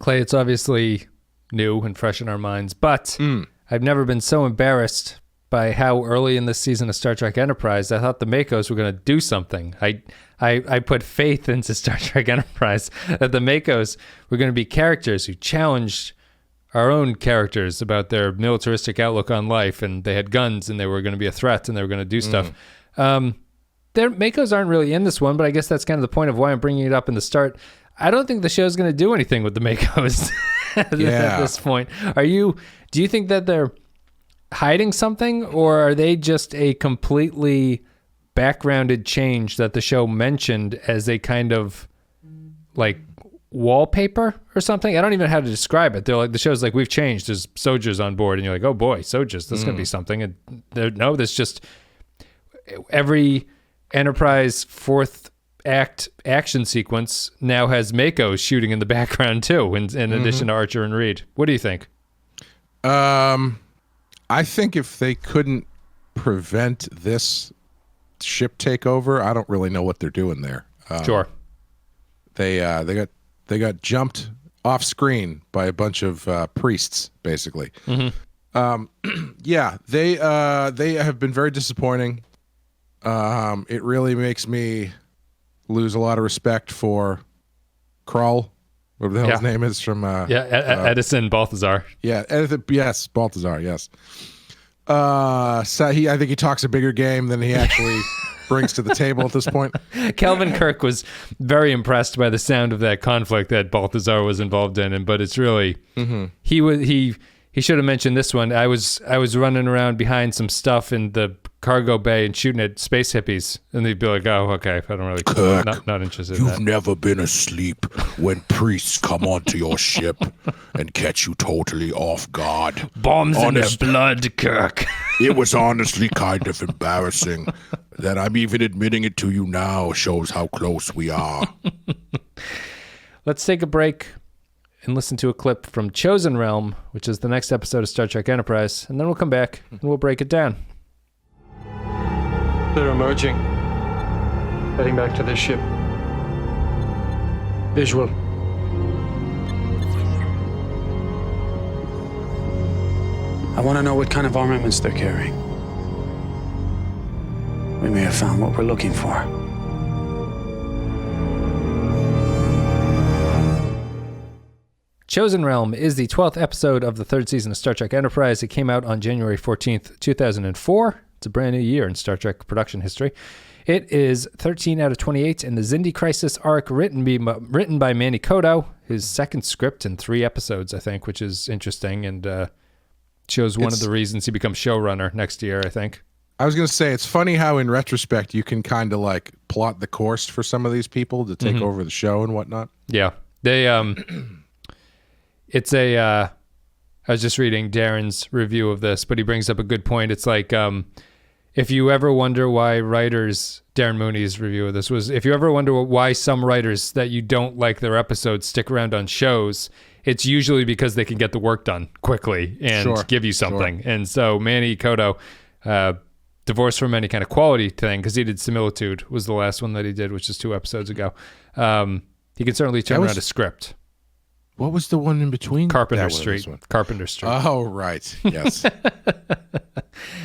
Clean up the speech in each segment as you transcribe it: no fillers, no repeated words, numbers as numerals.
Clay, it's obviously new and fresh in our minds, but I've never been so embarrassed by how early in this season of Star Trek Enterprise I thought the M.A.C.Os were going to do something. I put faith into Star Trek Enterprise that the M.A.C.Os were going to be characters who challenged our own characters about their militaristic outlook on life, and they had guns, and they were going to be a threat, and they were going to do stuff. Their M.A.C.Os aren't really in this one, but I guess that's kind of the point of why I'm bringing it up in the start. I don't think the show's going to do anything with the M.A.C.Os at this point. Do you think that they're hiding something, or are they just a completely backgrounded change that the show mentioned as a kind of like wallpaper or something? I don't even know how to describe it. They're like, the show's like, we've changed, there's soldiers on board, and you're like, oh boy, soldiers, this is gonna be something. And there's just every Enterprise fourth act action sequence now has M.A.C.Os shooting in the background too, in addition to Archer and Reed. What do you think? I think if they couldn't prevent this ship takeover, I don't really know what they're doing there. Sure. They got jumped off screen by a bunch of priests, basically. Yeah, they have been very disappointing. It really makes me lose a lot of respect for Krull, whatever the hell his name is from Edison Balthazar. Yes, Balthazar, yes. So I think he talks a bigger game than he actually brings to the table at this point. Calvin Kirk was very impressed by the sound of that conflict that Balthazar was involved in, but it's really he should have mentioned this one. I was running around behind some stuff in the cargo bay and shooting at space hippies, and they'd be like, "Oh, okay, I don't really care. Not interested." You've never been asleep when priests come onto your ship and catch you totally off guard. Bombs in their blood, Kirk. It was honestly kind of embarrassing. That I'm even admitting it to you now shows how close we are. Let's take a break and listen to a clip from Chosen Realm, which is the next episode of Star Trek Enterprise, and then we'll come back and we'll break it down. They're emerging. Heading back to their ship. Visual. I want to know what kind of armaments they're carrying. We may have found what we're looking for. Chosen Realm is the 12th episode of the third season of Star Trek Enterprise. It came out on January 14th, 2004. It's a brand new year in Star Trek production history. It is 13 out of 28 in the Xindi Crisis arc, written by M.A.C.O, his second script in 3 episodes, I think, which is interesting, and shows one of the reasons he becomes showrunner next year, I think. I was going to say, it's funny how in retrospect you can kind of like plot the course for some of these people to take over the show and whatnot. Yeah. They, it's a, I was just reading Darren's review of this, but he brings up a good point. It's like, if you ever wonder why writers, Darren Mooney's review of this was, if you ever wonder why some writers that you don't like their episodes stick around on shows, it's usually because they can get the work done quickly and give you something. Sure. And so M.A.C.O, divorced from any kind of quality thing, because he did Similitude, was the last one that he did, which is 2 episodes ago. He can certainly turn around a script. What was the one in between? Carpenter Street. Carpenter Street. Oh, right. Yes.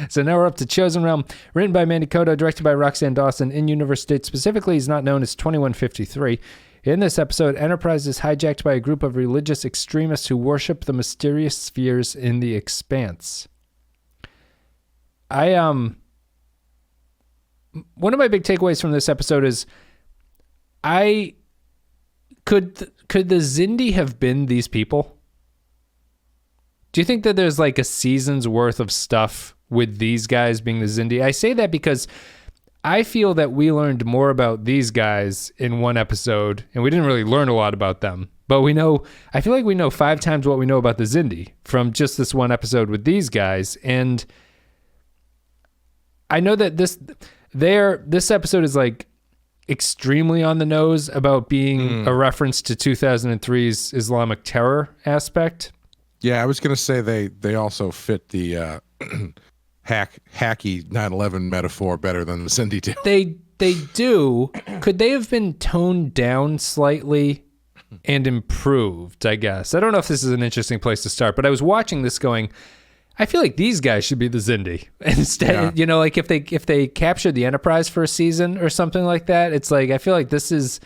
So now we're up to Chosen Realm, written by M.A.C.O, directed by Roxanne Dawson. In-universe date specifically is not known as 2153. In this episode, Enterprise is hijacked by a group of religious extremists who worship the mysterious spheres in the Expanse. One of my big takeaways from this episode is could the Xindi have been these people? Do you think that there's like a season's worth of stuff with these guys being the Xindi? I say that because I feel that we learned more about these guys in one episode, and we didn't really learn a lot about them. But I feel like we know 5 times what we know about the Xindi from just this one episode with these guys. And I know that this episode is like extremely on the nose about being a reference to 2003's Islamic terror aspect. Yeah, I was going to say they also fit the hacky 9/11 metaphor better than the Xindi do. They do. Could they have been toned down slightly and improved, I guess. I don't know if this is an interesting place to start, but I was watching this going, I feel like these guys should be the Xindi instead. You know, like if they captured the Enterprise for a season or something like that, it's like I feel like this is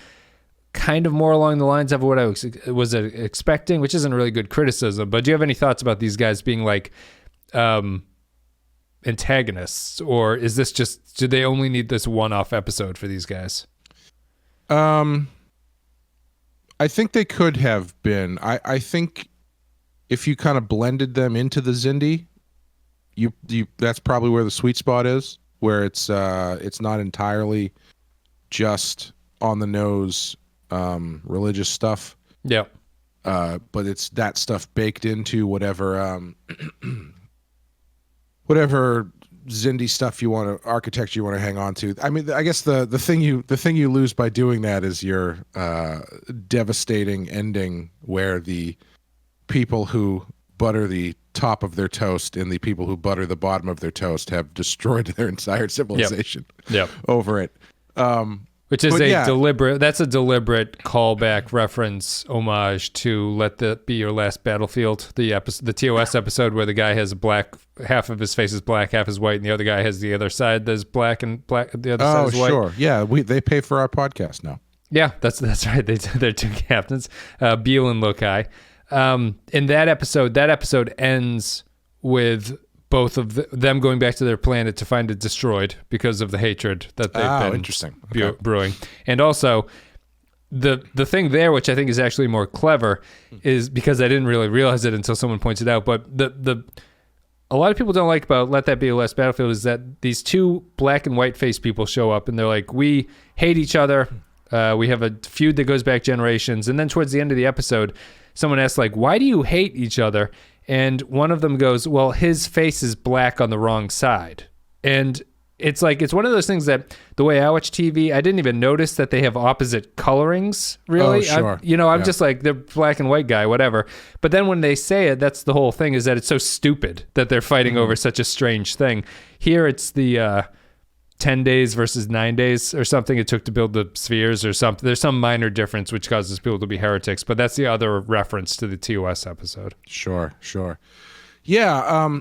kind of more along the lines of what I was expecting, which isn't really good criticism. But do you have any thoughts about these guys being like antagonists, or is this just, do they only need this one-off episode for these guys? I think they could have been. I think if you kind of blended them into the Xindi, you that's probably where the sweet spot is, where it's not entirely just on the nose religious stuff. Yeah. But it's that stuff baked into whatever whatever Xindi stuff you want to, architecture you want to hang on to. I mean, I guess the thing you lose by doing that is your devastating ending, where the people who butter the top of their toast and the people who butter the bottom of their toast have destroyed their entire civilization over it. Which is deliberate callback, reference, homage to Let That Be Your Last Battlefield, the TOS episode where the guy has half of his face is black, half is white, and the other guy has the other side that's black and the other side is white. Oh, sure. Yeah, they pay for our podcast now. Yeah, that's right. They're two captains, Beale and Lokai. In that episode ends with both of them going back to their planet to find it destroyed because of the hatred that they've been brewing. And also, the thing there, which I think is actually more clever, is because I didn't really realize it until someone points it out, but a lot of people don't like about Let That Be Your Last Battlefield is that these two black and white face people show up and they're like, we hate each other. We have a feud that goes back generations. And then towards the end of the episode, someone asks, like, why do you hate each other? And one of them goes, well, his face is black on the wrong side. And it's like, it's one of those things that the way I watch TV, I didn't even notice that they have opposite colorings, really. Oh, sure. I'm just like, they're black and white guy, whatever. But then when they say it, that's the whole thing, is that it's so stupid that they're fighting over such a strange thing. Here it's the 10 days versus 9 days or something it took to build the spheres or something. There's some minor difference which causes people to be heretics, but that's the other reference to the TOS episode. Sure. Yeah,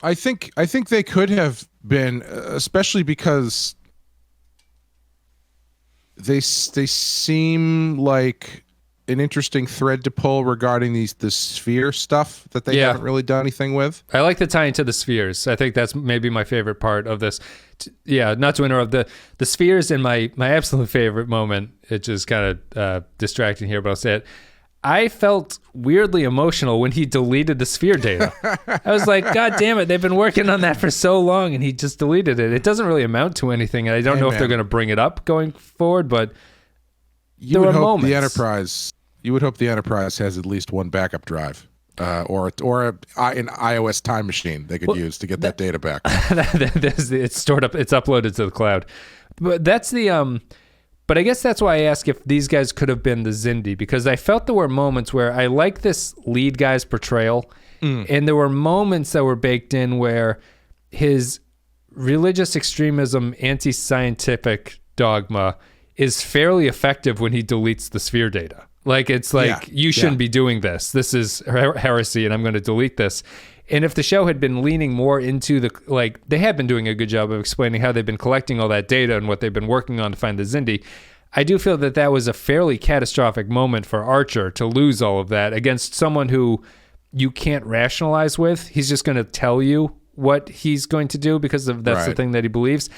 I think they could have been, especially because they seem like an interesting thread to pull regarding the sphere stuff that they haven't really done anything with. I like the tie into the spheres. I think that's maybe my favorite part of this. Not to interrupt, the spheres in my absolute favorite moment, it's just kind of distracting here, but I'll say it. I felt weirdly emotional when he deleted the sphere data. I was like, God damn it, they've been working on that for so long and he just deleted it. It doesn't really amount to anything, and I don't know if they're going to bring it up going forward, but you would hope the Enterprise has at least one backup drive. Or an iOS time machine they could use to get that data back. It's stored up. It's uploaded to the cloud. But that's the. But I guess that's why I ask if these guys could have been the Xindi, because I felt there were moments where I like this lead guy's portrayal, and there were moments that were baked in where his religious extremism, anti-scientific dogma is fairly effective when he deletes the sphere data. Like, it's like, you shouldn't be doing this. This is heresy, and I'm going to delete this. And if the show had been leaning more into they had been doing a good job of explaining how they've been collecting all that data and what they've been working on to find the Xindi, I do feel that was a fairly catastrophic moment for Archer to lose all of that against someone who you can't rationalize with. He's just going to tell you what he's going to do because that's the thing that he believes.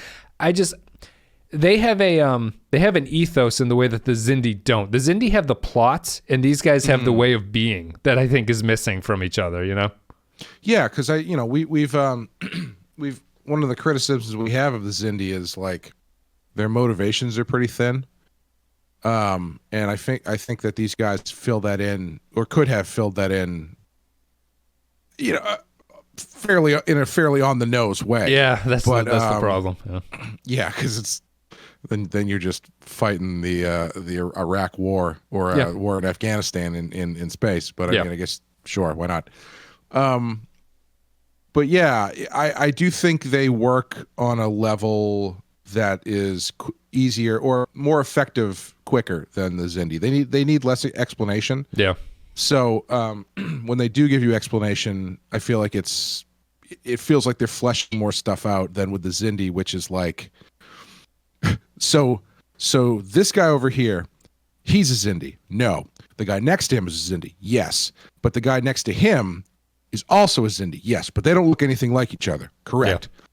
They have an ethos in the way that the Xindi don't. The Xindi have the plot, and these guys have the way of being that I think is missing from each other. You know? Yeah, because we've one of the criticisms we have of the Xindi is like their motivations are pretty thin, and I think that these guys fill that in, or could have filled that in, fairly on the nose way. Yeah, that's the problem. Yeah, because it's. Then you're just fighting the Iraq war or a war in Afghanistan in space. But I mean, I guess, sure, why not? But yeah, I do think they work on a level that is easier or more effective quicker than the Zindi. They need less explanation. Yeah. So when they do give you explanation, I feel like it feels like they're fleshing more stuff out than with the Zindi, which is like, so this guy over here, he's a Zindi. No. The guy next to him is a Zindi. Yes. But the guy next to him is also a Zindi. Yes. But they don't look anything like each other. Correct. Yeah.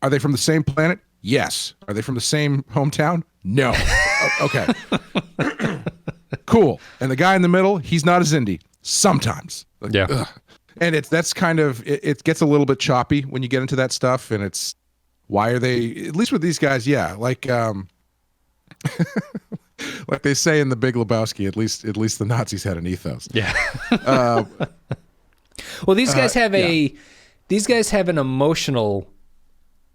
Are they from the same planet? Yes. Are they from the same hometown? No. Okay. Cool. And the guy in the middle, he's not a Zindi. Sometimes. Like, yeah. Ugh. And that's kind of, it gets a little bit choppy when you get into that stuff. And it's, why are they, at least with these guys, yeah. Like, like they say in The Big Lebowski, at least the Nazis had an ethos. Yeah. Well, these guys have these guys have an emotional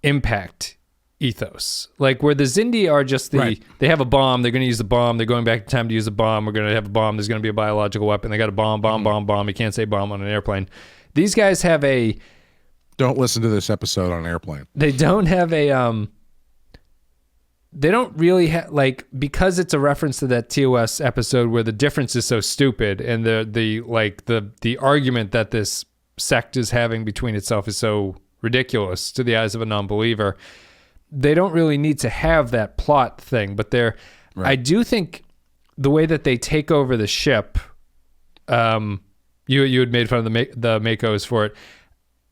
impact ethos. Like where the Zindi are just they have a bomb, they're going to use the bomb, they're going back in time to use a bomb, we're going to have a bomb, there's going to be a biological weapon, they got a bomb. You can't say bomb on an airplane. These guys have a... Don't listen to this episode on an airplane. They don't have a... They don't really have, like, because it's a reference to that TOS episode where the difference is so stupid and the argument that this sect is having between itself is so ridiculous to the eyes of a non-believer. They don't really need to have that plot thing, but I do think the way that they take over the ship, you had made fun of the M.A.C.Os for it.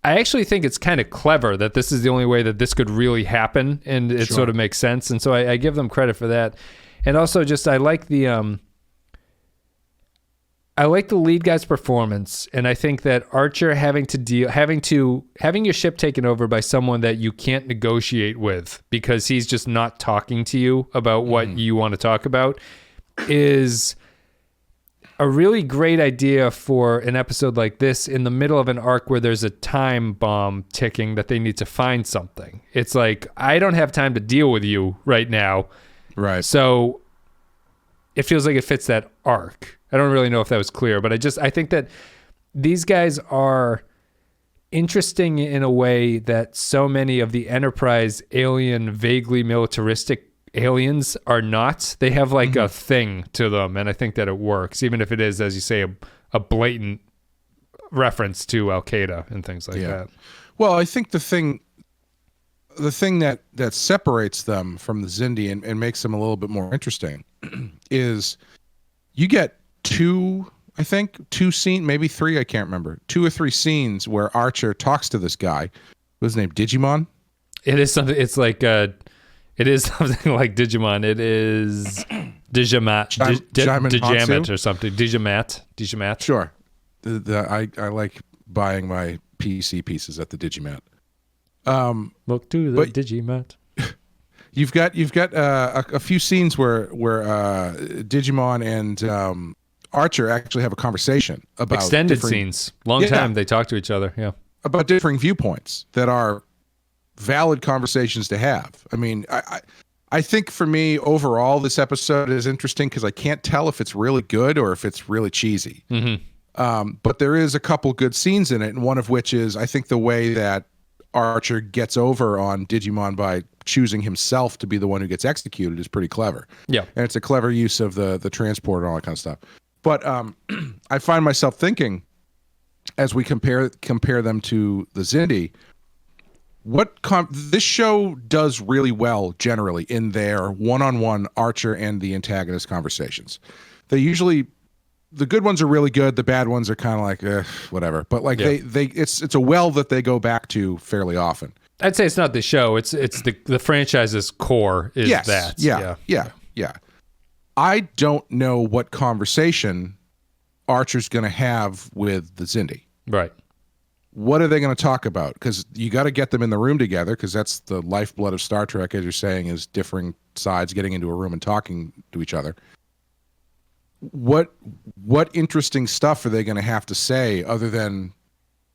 I actually think it's kind of clever that this is the only way that this could really happen, and it sort of makes sense. And so I give them credit for that. And also, just I like the lead guy's performance, and I think that Archer having your ship taken over by someone that you can't negotiate with because he's just not talking to you about what you want to talk about is a really great idea for an episode like this in the middle of an arc where there's a time bomb ticking that they need to find something. It's like, I don't have time to deal with you right now. Right. So it feels like it fits that arc. I don't really know if that was clear, but I think that these guys are interesting in a way that so many of the Enterprise alien, vaguely militaristic aliens are not. They have like a thing to them, and I think that it works, even if it is, as you say, a blatant reference to Al-Qaeda and things like that. Well, I think the thing that separates them from the Zindi and makes them a little bit more interesting is you get two scenes, maybe three, I can't remember, 2 or 3 scenes where Archer talks to this guy. What's his name? Digimon? It is something, it's like it is something like Digimon. It is Digimat or something. Digimat. Sure. I like buying my PC pieces at the Digimat. Look to the Digimat. You've got a few scenes where Digimon and Archer actually have a conversation about extended scenes. Long time they talk to each other. Yeah, about differing viewpoints that are valid conversations to have. I mean, I think for me overall this episode is interesting because I can't tell if it's really good or if it's really cheesy. But there is a couple good scenes in it, and one of which is I think the way that Archer gets over on Digimon by choosing himself to be the one who gets executed is pretty clever. Yeah, and it's a clever use of the transport and all that kind of stuff. But I find myself thinking as we compare them to the Zindi, this show does really well generally in their one-on-one Archer and the antagonist conversations. They usually, the good ones are really good, the bad ones are kind of like whatever. But like it's a well that they go back to fairly often. I'd say it's not the show; it's the franchise's core is that. Yeah. I don't know what conversation Archer's going to have with the Zindi. Right. What are they going to talk about? Because you got to get them in the room together, because that's the lifeblood of Star Trek, as you're saying, is differing sides getting into a room and talking to each other. What interesting stuff are they going to have to say other than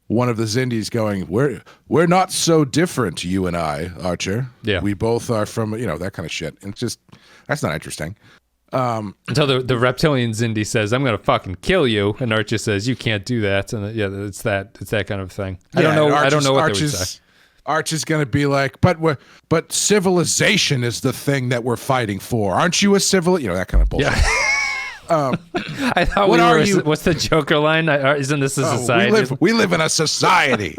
one of the Zindis going, we're not so different, you and I, Archer. Yeah. We both are from, that kind of shit. And it's just, that's not interesting. Until the reptilian Zindi says, I'm going to fucking kill you. And Archer says, you can't do that. And it's that kind of thing. I don't know what they would say. Arch is going to be like, but civilization is the thing that we're fighting for. Aren't you a civil? You know, that kind of bullshit. Yeah. I thought what we are were. you? What's the Joker line? Isn't this a society? We live in a society.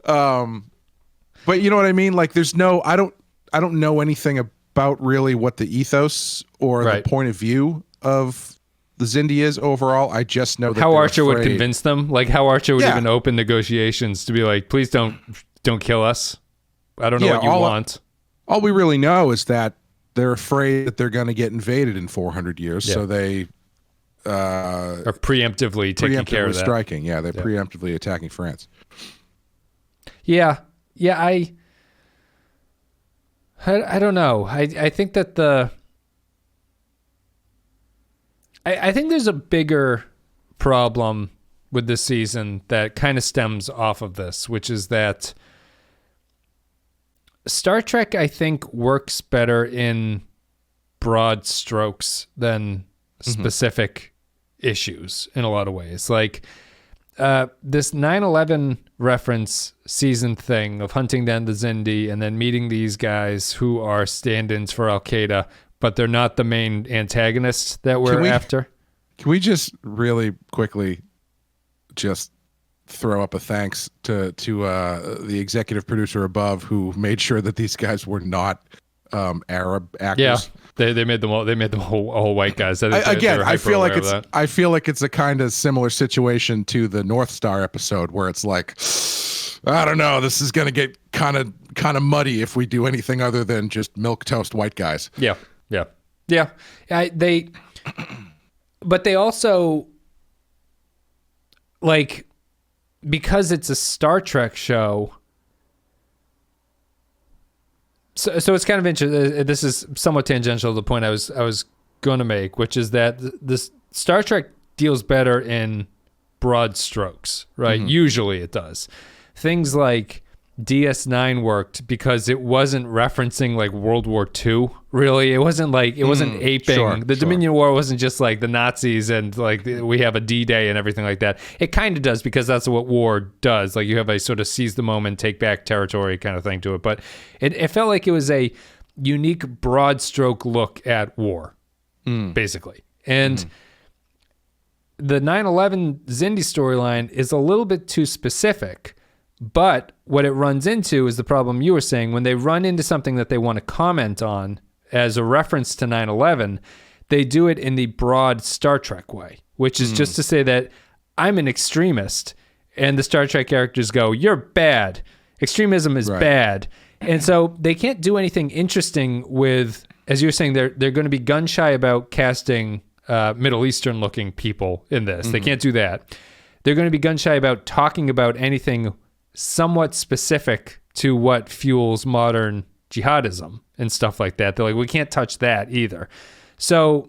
But you know what I mean? Like, there's no. I don't know anything about really what the ethos or the point of view of the Xindi is overall. I just know that how Archer would convince them, like how Archer would even open negotiations to be like, please don't kill us. I don't know what you want. All we really know is that they're afraid that they're going to get invaded in 400 years, so they are preemptively taking care of that. Striking. Yeah, they're preemptively attacking France. Yeah. I don't know. I think that I think there's a bigger problem with this season that kind of stems off of this, which is that Star Trek, I think, works better in broad strokes than specific issues in a lot of ways. Like this 9/11 reference season thing of hunting down the Xindi and then meeting these guys who are stand-ins for Al-Qaeda, but they're not the main antagonists that we're after. Can we just really quickly just throw up a thanks to the executive producer above who made sure that these guys were not Arab actors? Yeah, they made them all. They made them all white guys. I feel like it's a kind of similar situation to the North Star episode where it's like, I don't know, this is going to get kind of muddy if we do anything other than just milquetoast white guys. Yeah. But they also, like, because it's a Star Trek show. So it's kind of interesting. This is somewhat tangential to the point I was going to make, which is that this Star Trek deals better in broad strokes, right? Usually it does. Things like DS9 worked because it wasn't referencing like World War II. Really, it wasn't aping. The Dominion War wasn't just like the Nazis and like we have a D-Day and everything like that. It kind of does because that's what war does. Like you have a sort of seize the moment, take back territory kind of thing to it. But it felt like it was a unique broad stroke look at war, basically. And the 9/11 Xindi storyline is a little bit too specific. But what it runs into is the problem you were saying. When they run into something that they want to comment on as a reference to 9/11, they do it in the broad Star Trek way, which is just to say that I'm an extremist, and the Star Trek characters go, "You're bad. Extremism is bad." And so they can't do anything interesting with, as you're saying, they're going to be gun shy about casting Middle Eastern looking people in this. They can't do that. They're going to be gun shy about talking about anything somewhat specific to what fuels modern jihadism and stuff like that. They're like, we can't touch that either. So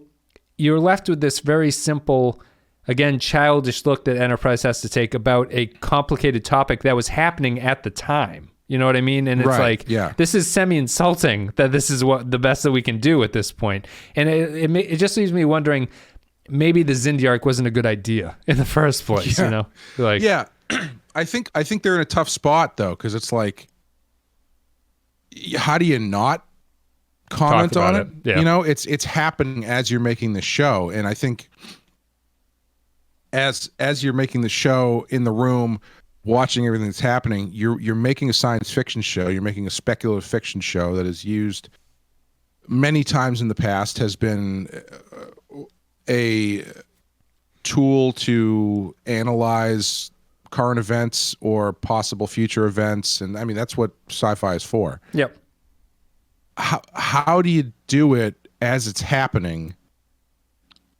you're left with this very simple, again, childish look that Enterprise has to take about a complicated topic that was happening at the time. You know what I mean? And it's this is semi-insulting that this is what the best that we can do at this point. And it just leaves me wondering, maybe the Xindi arc wasn't a good idea in the first place, you know? Like, yeah. I think they're in a tough spot though, because it's like, how do you not comment on it? Yeah. You know, it's happening as you're making the show, and I think as you're making the show in the room, watching everything that's happening, you're making a science fiction show, you're making a speculative fiction show that is used many times in the past, has been a tool to analyze current events or possible future events, and I mean that's what sci-fi is for. Yep. How do you do it as it's happening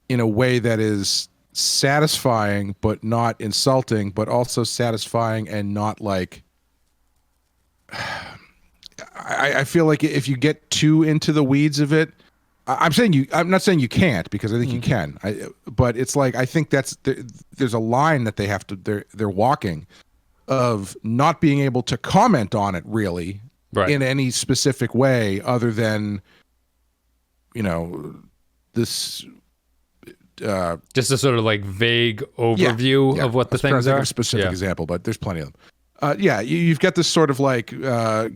in a way that is satisfying but not insulting, but also satisfying and not like I feel like if you get too into the weeds of it, I'm not saying you can't, because I think you can. But it's like, I think there's a line that they're walking of not being able to comment on it really in any specific way other than, you know, this just a sort of like vague overview of what the things are. A specific example, but there's plenty of them. You've got this sort of like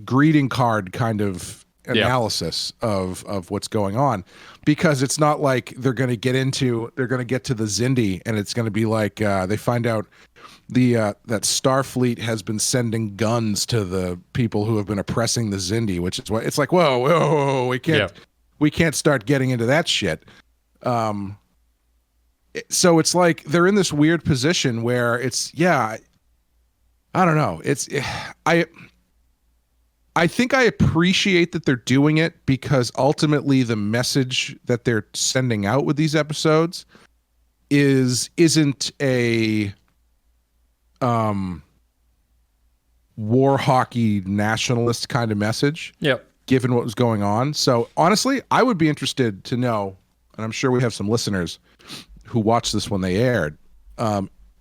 greeting card kind of analysis of what's going on, because it's not like they're going to get to the Zindi and it's going to be like they find out that Starfleet has been sending guns to the people who have been oppressing the Zindi, which is what it's like. Whoa, we can't start getting into that shit. So it's like they're in this weird position where it's I don't know. I think I appreciate that they're doing it, because ultimately the message that they're sending out with these episodes isn't a war hockey nationalist kind of message. Yep. Given what was going on. So honestly, I would be interested to know, and I'm sure we have some listeners who watched this when they aired,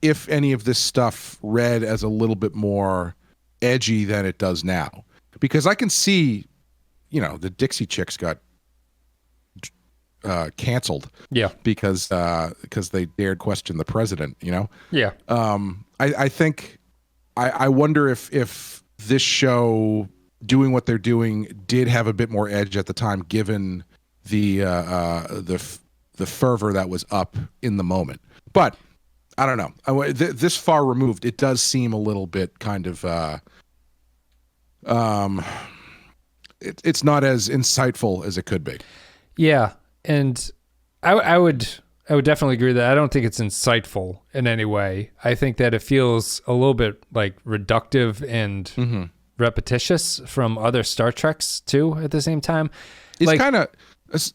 if any of this stuff read as a little bit more edgy than it does now. Because I can see, the Dixie Chicks got canceled. Yeah. Because they dared question the president, Yeah. I think I wonder if this show doing what they're doing did have a bit more edge at the time, given the fervor that was up in the moment. But I don't know. This far removed, it does seem a little bit kind of it's not as insightful as it could be. Yeah, and I would definitely agree that I don't think it's insightful in any way. I think that it feels a little bit like reductive and repetitious from other Star Treks too. At the same time, it's kind of,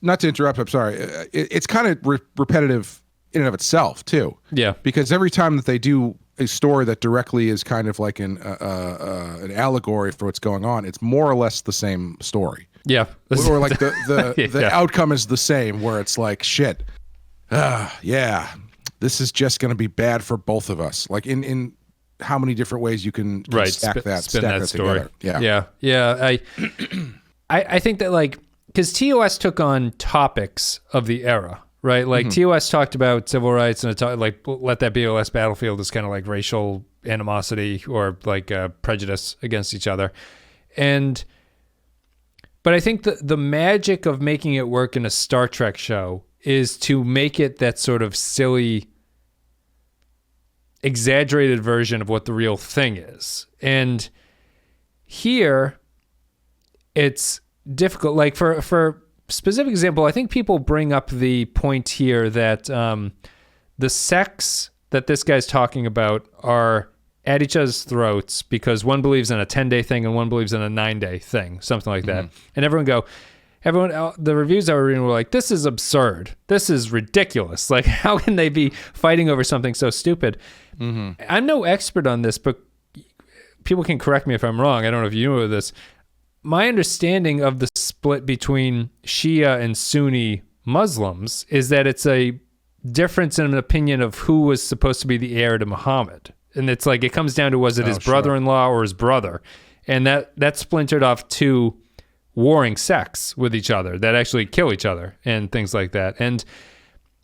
not to interrupt, I'm sorry. It's kind of repetitive in and of itself too. Yeah, because every time that they do a story that directly is kind of like an allegory for what's going on, it's more or less the same story. Yeah, or like the outcome is the same, where it's like, shit, this is just going to be bad for both of us. Like in how many different ways you can spin that story together. Yeah. I think that, like, because TOS took on topics of the era, right? Like TOS talked about civil rights, and like Let That Be a Less Battlefield is kind of like racial animosity or like prejudice against each other. But I think the magic of making it work in a Star Trek show is to make it that sort of silly, exaggerated version of what the real thing is. And here, it's difficult. Like for specific example, I think people bring up the point here that the sects that this guy's talking about are at each other's throats because one believes in a 10-day thing and one believes in a 9-day thing, something like that. And the reviews I were reading were like, this is absurd. This is ridiculous. Like, how can they be fighting over something so stupid? I'm no expert on this, but people can correct me if I'm wrong. I don't know if you know this. My understanding of the split between Shia and Sunni Muslims is that it's a difference in an opinion of who was supposed to be the heir to Muhammad. And it's like, it comes down to, was it his brother-in-law or his brother? And that splintered off two warring sects with each other that actually kill each other and things like that. And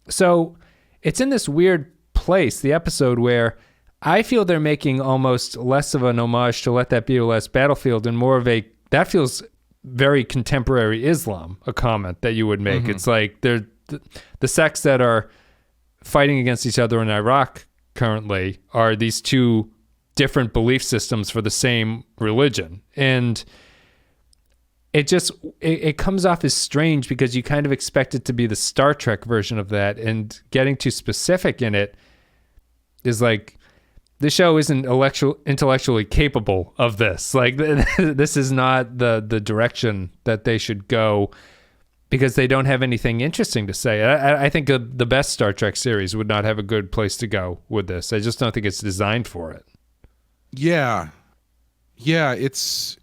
so it's in this weird place, the episode, where I feel they're making almost less of an homage to Let That Be a Less Battlefield and more of that feels very contemporary Islam, a comment that you would make. It's like they're the sects that are fighting against each other in Iraq currently are these two different belief systems for the same religion. And it comes off as strange because you kind of expect it to be the Star Trek version of that, and getting too specific in it is like, the show isn't intellectually capable of this. Like, this is not the direction that they should go because they don't have anything interesting to say. I think the best Star Trek series would not have a good place to go with this. I just don't think it's designed for it. Yeah. It's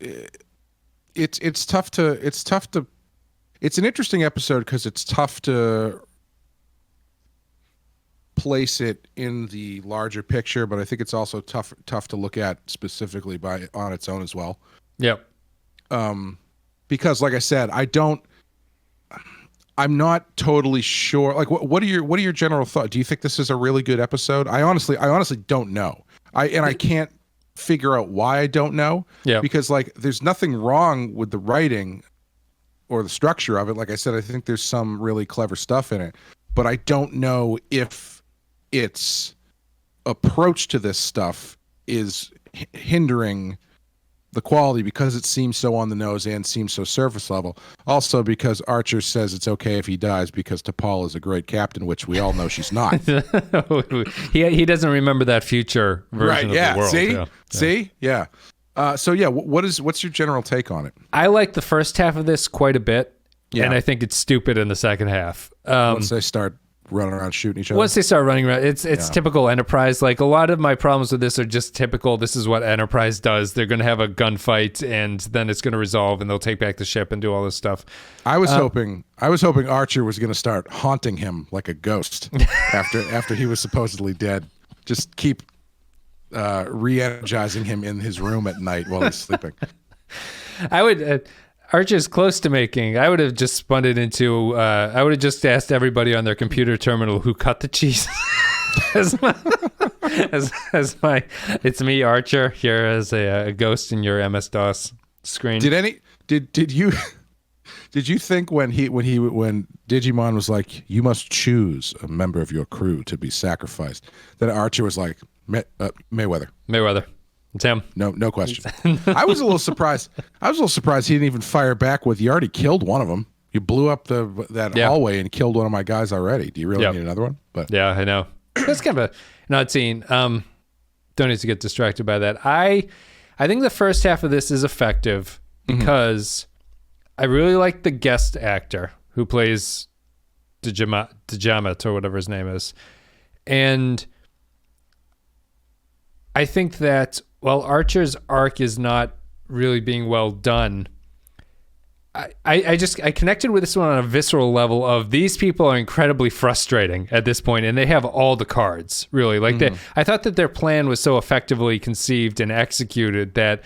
tough to. It's an interesting episode because it's tough to place it in the larger picture, but I think it's also tough to look at specifically on its own as well. Yep. Because, like I said, I'm not totally sure. Like, what are your general thoughts? Do you think this is a really good episode? I honestly don't know. I can't figure out why I don't know. Yeah. Because like there's nothing wrong with the writing or the structure of it. Like I said, I think there's some really clever stuff in it, but I don't know if its approach to this stuff is hindering the quality because it seems so on the nose and seems so surface level. Also because Archer says it's okay if he dies because T'Pol is a great captain, which we all know she's not. he doesn't remember that future version of the world. See? Yeah. So yeah, what's your general take on it? I like the first half of this quite a bit, and I think it's stupid in the second half. Once they start running around shooting each other. Once they start running around, it's typical Enterprise. Like a lot of my problems with this are just typical. This is what Enterprise does. They're going to have a gunfight, and then it's going to resolve, and they'll take back the ship and do all this stuff. I was hoping Archer was going to start haunting him like a ghost after he was supposedly dead. Just keep re-energizing him in his room at night while he's sleeping. I would. Archer's close to making. I would have just spun it into. I would have just asked everybody on their computer terminal who cut the cheese. as my, it's me, Archer, here as a ghost in your MS DOS screen. Did you think when Digimon was like, you must choose a member of your crew to be sacrificed, that Archer was like, Mayweather. It's him. No question. I was a little surprised. He didn't even fire back with, you already killed one of them. You blew up that hallway and killed one of my guys already. Do you really need another one? But yeah, I know. That's kind of an odd scene. Don't need to get distracted by that. I think the first half of this is effective because I really like the guest actor who plays Djamat or whatever his name is. And I think that while Archer's arc is not really being well done, I connected with this one on a visceral level of these people are incredibly frustrating at this point, and they have all the cards, really. Like I thought that their plan was so effectively conceived and executed that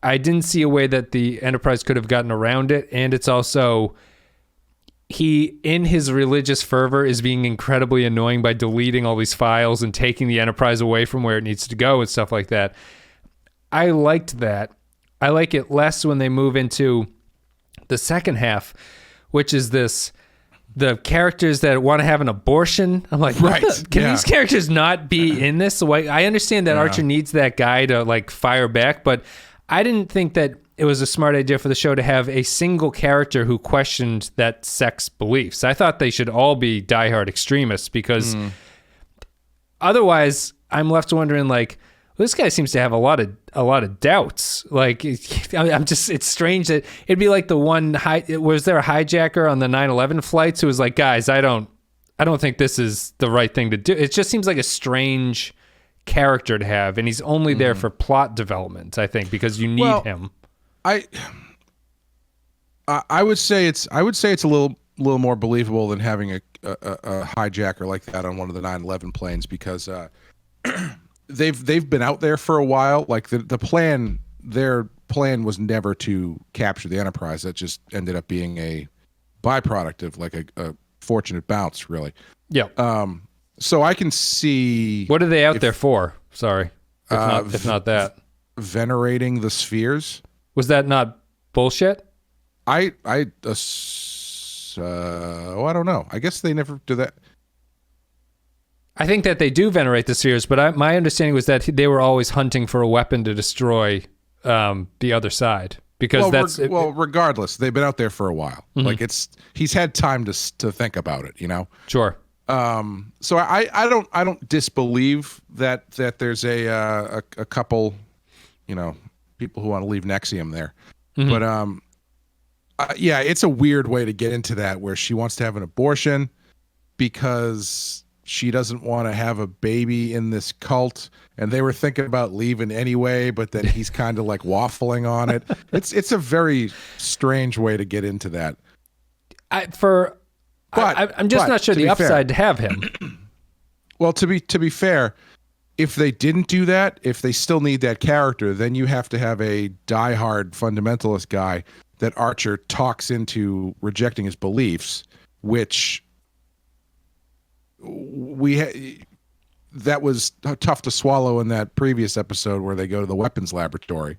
I didn't see a way that the Enterprise could have gotten around it. And it's also, he, in his religious fervor, is being incredibly annoying by deleting all these files and taking the Enterprise away from where it needs to go and stuff like that. I liked that. I like it less when they move into the second half, which is the characters that want to have an abortion. I'm like, right. Can these characters not be in this? I understand that Archer needs that guy to like fire back, but I didn't think that it was a smart idea for the show to have a single character who questioned that sex beliefs. I thought they should all be diehard extremists because otherwise I'm left wondering like, well, this guy seems to have a lot of doubts. Like it's strange that it'd be like the one, was there a hijacker on the 9/11 flights who was like, guys, I don't think this is the right thing to do. It just seems like a strange character to have, and he's only there for plot development, I think, because you need him. I would say it's a little more believable than having a hijacker like that on one of the 9/11 planes because they've been out there for a while. Like their plan was never to capture the Enterprise. That just ended up being a byproduct of like a fortunate bounce, really. Yeah. So I can see. What are they out there for? Sorry, if not that. Venerating the spheres. Was that not bullshit? I don't know. I guess they never do that. I think that they do venerate the spheres, but my understanding was that they were always hunting for a weapon to destroy the other side. Because regardless, they've been out there for a while. Like he's had time to think about it, you know. Sure. So I don't disbelieve that there's a couple, you know, people who want to leave Nexium there, but yeah, it's a weird way to get into that where she wants to have an abortion because she doesn't want to have a baby in this cult, and they were thinking about leaving anyway, but then he's kind of like waffling on it. It's a very strange way to get into that. I'm just not sure the upside to have him. Well, to be fair, if they didn't do that, if they still need that character, then you have to have a diehard fundamentalist guy that Archer talks into rejecting his beliefs, which that was tough to swallow in that previous episode where they go to the weapons laboratory.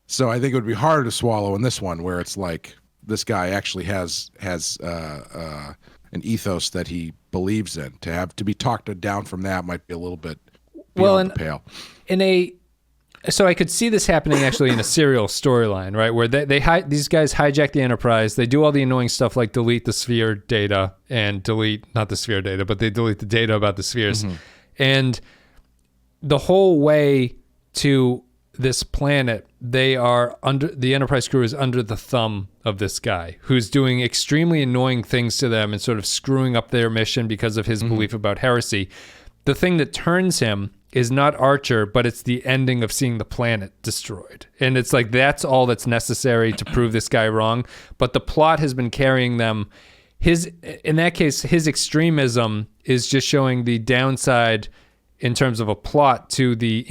So I think it would be harder to swallow in this one, where it's like this guy actually has an ethos that he believes in. To be talked down from that might be a little bit beyond the pale. So I could see this happening actually in a serial storyline, right? Where these guys hijack the Enterprise. They do all the annoying stuff like delete the sphere data and not the sphere data, but they delete the data about the spheres. Mm-hmm. And the whole way to this planet, the Enterprise crew is under the thumb of this guy who's doing extremely annoying things to them and sort of screwing up their mission because of his belief about heresy. The thing that turns him is not Archer, but it's the ending of seeing the planet destroyed. And it's like, that's all that's necessary to prove this guy wrong. But the plot has been carrying them. In that case, his extremism is just showing the downside in terms of a plot to the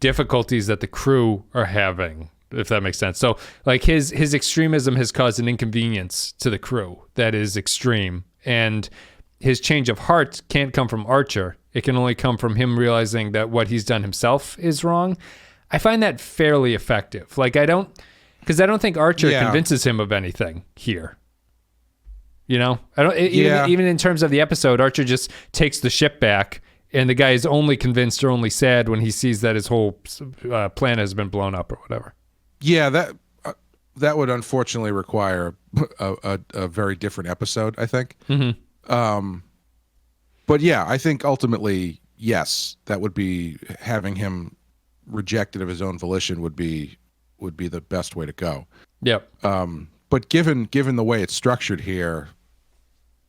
difficulties that the crew are having, if that makes sense. So like his extremism has caused an inconvenience to the crew that is extreme. And his change of heart can't come from Archer. It can only come from him realizing that what he's done himself is wrong. I find that fairly effective. Like I don't think Archer convinces him of anything here. You know, even in terms of the episode, Archer just takes the ship back, and the guy is only convinced or only sad when he sees that his whole planet has been blown up or whatever. Yeah, that would unfortunately require a very different episode, I think. Mm-hmm. But yeah, I think ultimately, yes, that would be having him rejected of his own volition would be the best way to go. Yep. But given the way it's structured here,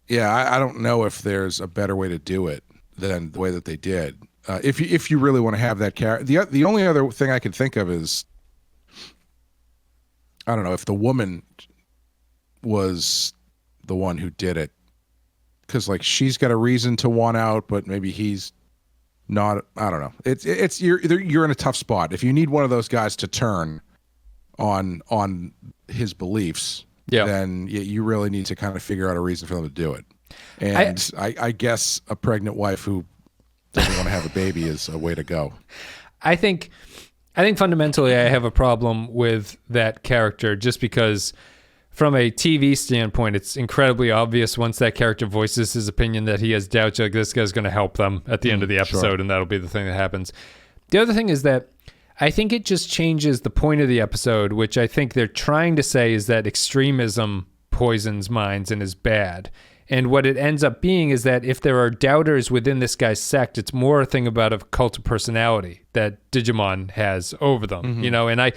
yeah, I don't know if there's a better way to do it than the way that they did. If you really want to have that character, the only other thing I can think of is, I don't know, if the woman was the one who did it, because like she's got a reason to want out, but maybe he's not. I don't know. It's you're in a tough spot if you need one of those guys to turn on his beliefs. Yeah. Then you really need to kind of figure out a reason for them to do it. And I guess a pregnant wife who doesn't want to have a baby is a way to go. I think fundamentally I have a problem with that character just because from a TV standpoint, it's incredibly obvious once that character voices his opinion that he has doubts, like this guy's going to help them at the end of the episode, and that'll be the thing that happens. The other thing is that I think it just changes the point of the episode, which I think they're trying to say is that extremism poisons minds and is bad. And what it ends up being is that if there are doubters within this guy's sect, it's more a thing about a cult of personality that Digimon has over them, you know, and I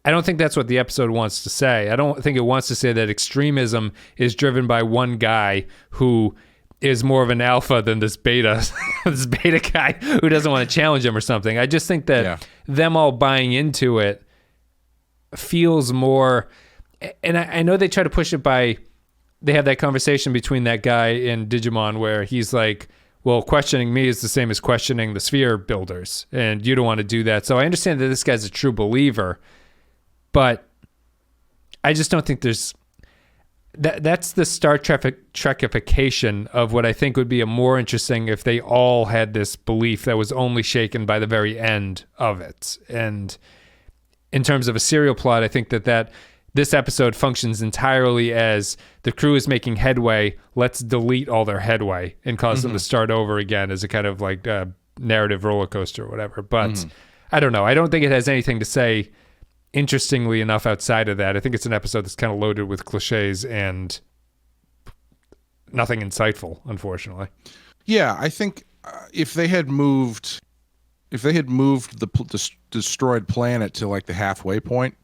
don't think that's what the episode wants to say. I don't think it wants to say that extremism is driven by one guy who is more of an alpha than this beta guy who doesn't want to challenge him or something. I just think that them all buying into it feels more, and I know they try to push it by, they have that conversation between that guy and Digimon where he's like, well, questioning me is the same as questioning the sphere builders, and you don't want to do that. So I understand that this guy's a true believer, but I just don't think there's... That's the Star Trekification of what I think would be a more interesting if they all had this belief that was only shaken by the very end of it. And in terms of a serial plot, I think that this episode functions entirely as the crew is making headway. Let's delete all their headway and cause them to start over again as a kind of like narrative roller coaster or whatever. But I don't know. I don't think it has anything to say interestingly enough outside of that. I think it's an episode that's kind of loaded with cliches and nothing insightful, unfortunately. Yeah, I think if they had moved the destroyed planet to like the halfway point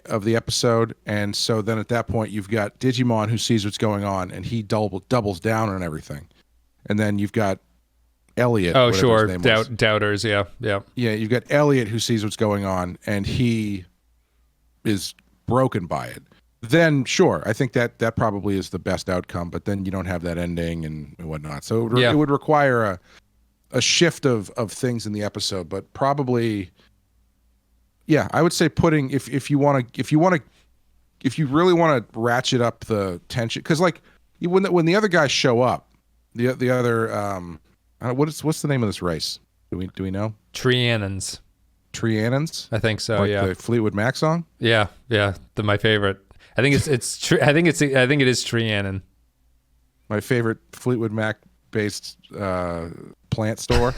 of the episode, and so then at that point you've got Digimon who sees what's going on and he doubles down on everything, and then you've got Elliot. Oh, sure. Doubters. Yeah. Yeah. You've got Elliot who sees what's going on and he is broken by it. Then sure, I think that probably is the best outcome, but then you don't have that ending and whatnot. So it would require a shift of things in the episode, but probably, yeah, I would say putting, if you really want to ratchet up the tension, because like when the other guys show up, the other what's the name of this race? Do we know? Triannons. Triannons? I think so. Like yeah. the Fleetwood Mac song? Yeah. My favorite. I think it is Trianon. My favorite Fleetwood Mac based plant store.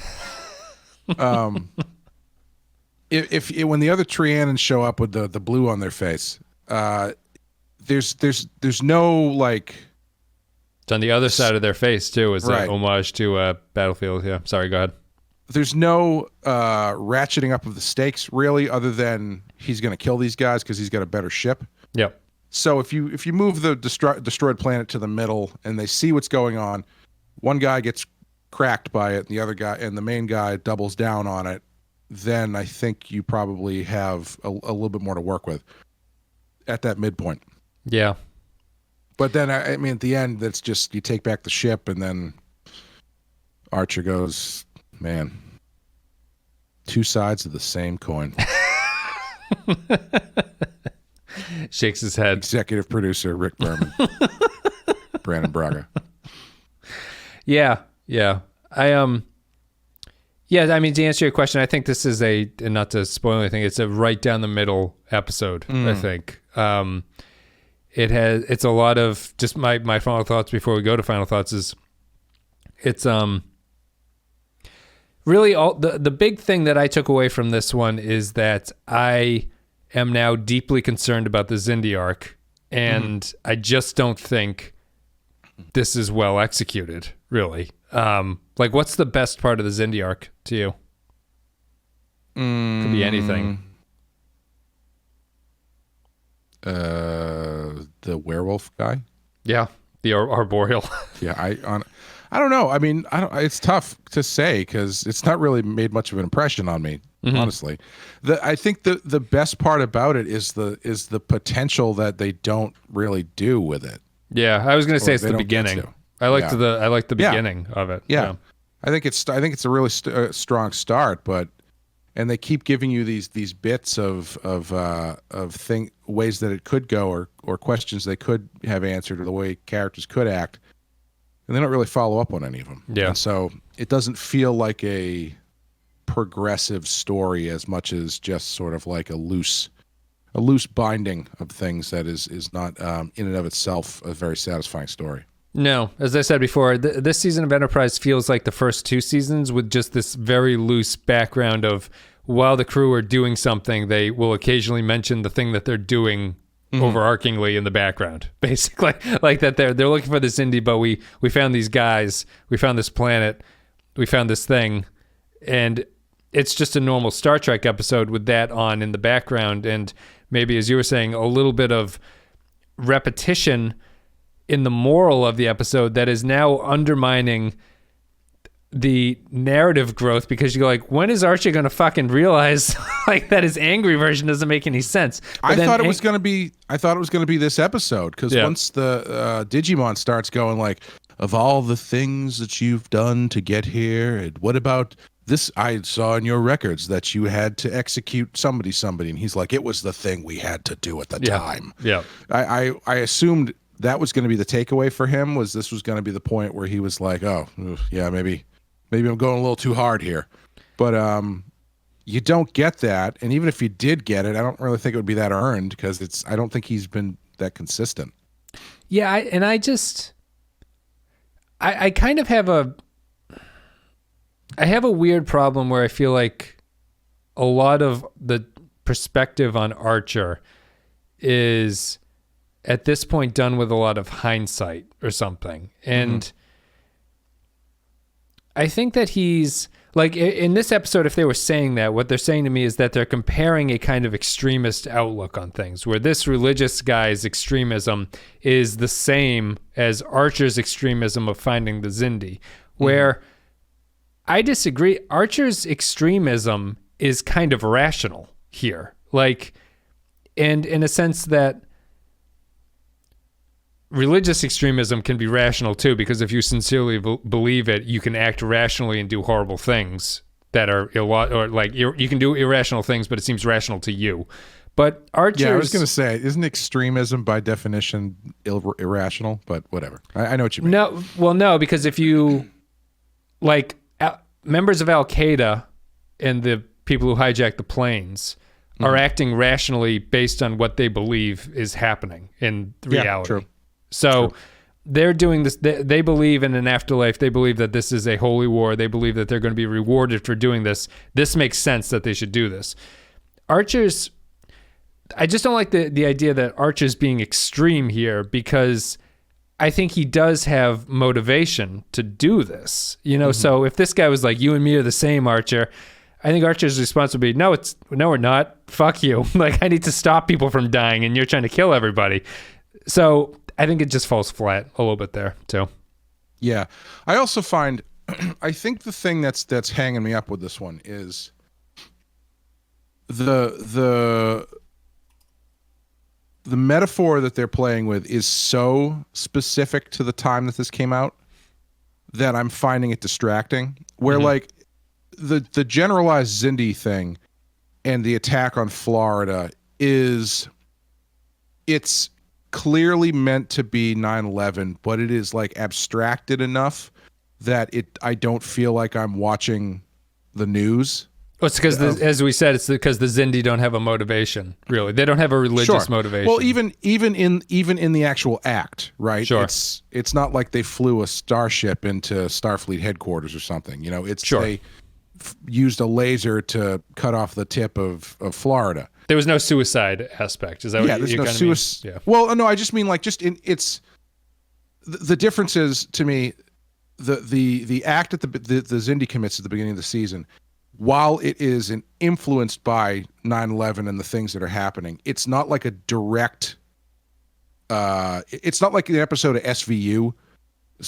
If when the other Triannons show up with the blue on their face, there's no like. It's on the other side of their face too. Is right. an homage to Battlefield. Yeah. Sorry. Go ahead. There's no ratcheting up of the stakes really, other than he's going to kill these guys because he's got a better ship. Yep. So if you move the destroyed planet to the middle and they see what's going on, one guy gets cracked by it, and the other guy and the main guy doubles down on it, then I think you probably have a little bit more to work with at that midpoint. Yeah. But then I mean at the end, that's just you take back the ship, and then Archer goes, man, two sides of the same coin. Shakes his head. Executive producer Rick Berman. Brandon Braga. Yeah. I mean, to answer your question, I think this is and not to spoil anything, it's a right down the middle episode, I think. It's a lot of just my final thoughts before we go to final thoughts is it's really all the big thing that I took away from this one is that I am now deeply concerned about the Xindi arc, and I just don't think this is well executed, really. Like, what's the best part of the Xindi arc to you? Could be anything. The werewolf guy. Yeah, the arboreal. Yeah, I don't know. I mean, it's tough to say because it's not really made much of an impression on me, honestly. I think the best part about it is the potential that they don't really do with it. Yeah, I was going to say it's the don't get beginning. to. I like the beginning of it. Yeah. I think it's a really strong start, and they keep giving you these bits of ways that it could go or questions they could have answered or the way characters could act, and they don't really follow up on any of them. Yeah. And so it doesn't feel like a progressive story as much as just sort of like a loose binding of things that is not in and of itself a very satisfying story. No, as I said before, this season of Enterprise feels like the first two seasons with just this very loose background of while the crew are doing something, they will occasionally mention the thing that they're doing overarchingly in the background. Basically, like that they're looking for this Xindi, but we found these guys, we found this planet, we found this thing, and it's just a normal Star Trek episode with that on in the background, and maybe, as you were saying, a little bit of repetition in the moral of the episode that is now undermining the narrative growth, because you go like, when is Archie going to fucking realize like that his angry version doesn't make any sense? I thought it was going to be this episode, because Yeah. once the Digimon starts going like, of all the things that you've done to get here, and what about this? I saw in your records that you had to execute somebody, and he's like, it was the thing we had to do at the time. Yeah. I assumed that was going to be the takeaway for him, was this was going to be the point where he was like, oh, yeah, maybe I'm going a little too hard here. But you don't get that. And even if you did get it, I don't really think it would be that earned, because I don't think he's been that consistent. Yeah, I kind of have a weird problem where I feel like a lot of the perspective on Archer is at this point done with a lot of hindsight or something. And I think that he's like, in this episode, if they were saying that, what they're saying to me is that they're comparing a kind of extremist outlook on things, where this religious guy's extremism is the same as Archer's extremism of finding the Xindi, where I disagree. Archer's extremism is kind of rational here. Like, and in a sense that religious extremism can be rational too, because if you sincerely believe it, you can act rationally and do horrible things that are or like you can do irrational things, but it seems rational to you. But archers... Yeah, I was going to say, isn't extremism by definition irrational? But whatever. I know what you mean. No, because if you, like, members of Al-Qaeda and the people who hijack the planes are acting rationally based on what they believe is happening in reality. True. So they're doing this. They believe in an afterlife. They believe that this is a holy war. They believe that they're going to be rewarded for doing this. This makes sense that they should do this. Archers, I just don't like the idea that Archer's being extreme here, because I think he does have motivation to do this. So if this guy was like, you and me are the same, Archer, I think Archer's response would be, no, we're not. Fuck you. Like, I need to stop people from dying, and you're trying to kill everybody. So I think it just falls flat a little bit there too. Yeah. I also find, I think the thing that's hanging me up with this one is the metaphor that they're playing with is so specific to the time that this came out that I'm finding it distracting. Where like the generalized Xindi thing and the attack on Florida it's clearly meant to be 9/11, but it is like abstracted enough that I don't feel like I'm watching the news. Well, it's because, as we said, it's because the Xindi don't have a motivation. Really, they don't have a religious motivation. Well, even in the actual act, right? Sure. It's not like they flew a starship into Starfleet headquarters or something. They used a laser to cut off the tip of Florida. There was no suicide aspect. Is that what there's you no kind of suicide. mean? Yeah. Well, no, I just mean like the difference is, to me, the act that the Xindi commits at the beginning of the season, while it is influenced by 9/11 and the things that are happening, it's not like a direct. It's not like an episode of SVU,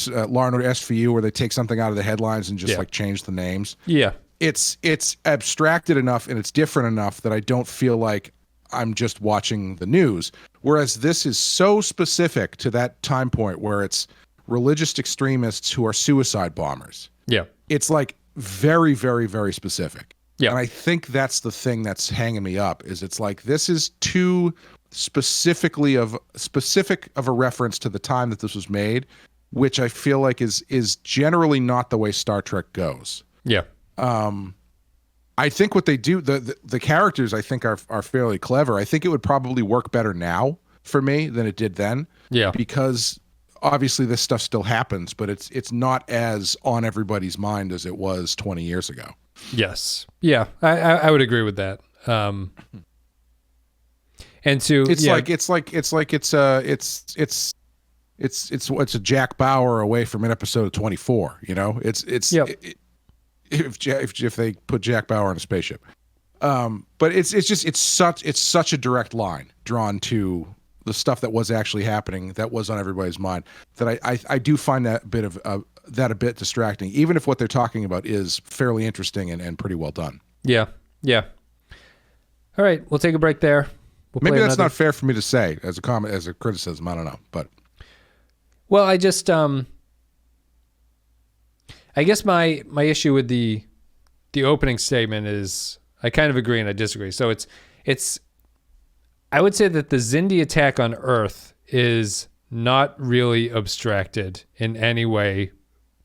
Law and Order SVU, where they take something out of the headlines and just like change the names. Yeah. It's abstracted enough and it's different enough that I don't feel like I'm just watching the news. Whereas this is so specific to that time point where it's religious extremists who are suicide bombers. Yeah. It's like very, very, very specific. Yeah. And I think that's the thing that's hanging me up, is it's like, this is too specific of a reference to the time that this was made, which I feel like is generally not the way Star Trek goes. Yeah. I think what they do, the characters, I think are fairly clever. I think it would probably work better now for me than it did then. Yeah. Because obviously this stuff still happens, but it's not as on everybody's mind as it was 20 years ago. Yes. Yeah. I would agree with that. And to it's a Jack Bauer away from an episode of 24. If they put Jack Bauer on a spaceship, but it's such a direct line drawn to the stuff that was actually happening, that was on everybody's mind, that I do find that a bit distracting, even if what they're talking about is fairly interesting and pretty well done. Yeah. All right, we'll take a break there. Maybe that's not fair for me to say as a comment, as a criticism. I don't know, but well, I just I guess my issue with the opening statement is I kind of agree and I disagree. So it's I would say that the Xindi attack on Earth is not really abstracted in any way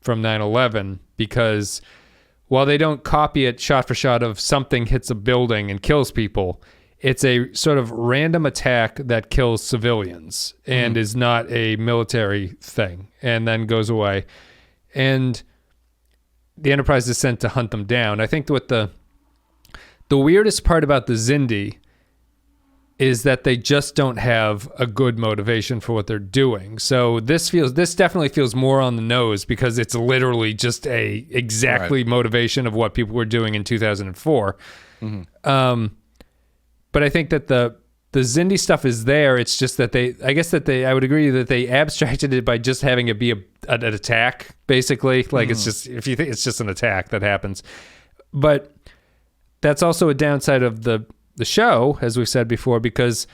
from 9/11, because while they don't copy it shot for shot of something hits a building and kills people, it's a sort of random attack that kills civilians and is not a military thing and then goes away. And the Enterprise is sent to hunt them down. I think what the weirdest part about the Xindi is that they just don't have a good motivation for what they're doing. So this definitely feels more on the nose, because it's literally just a exactly motivation of what people were doing in 2004. But I think that the Xindi stuff is there. It's just that I would agree that they abstracted it by just having it be an attack, basically. Like it's just, if you think it's just an attack that happens. But that's also a downside of the show, as we've said before, because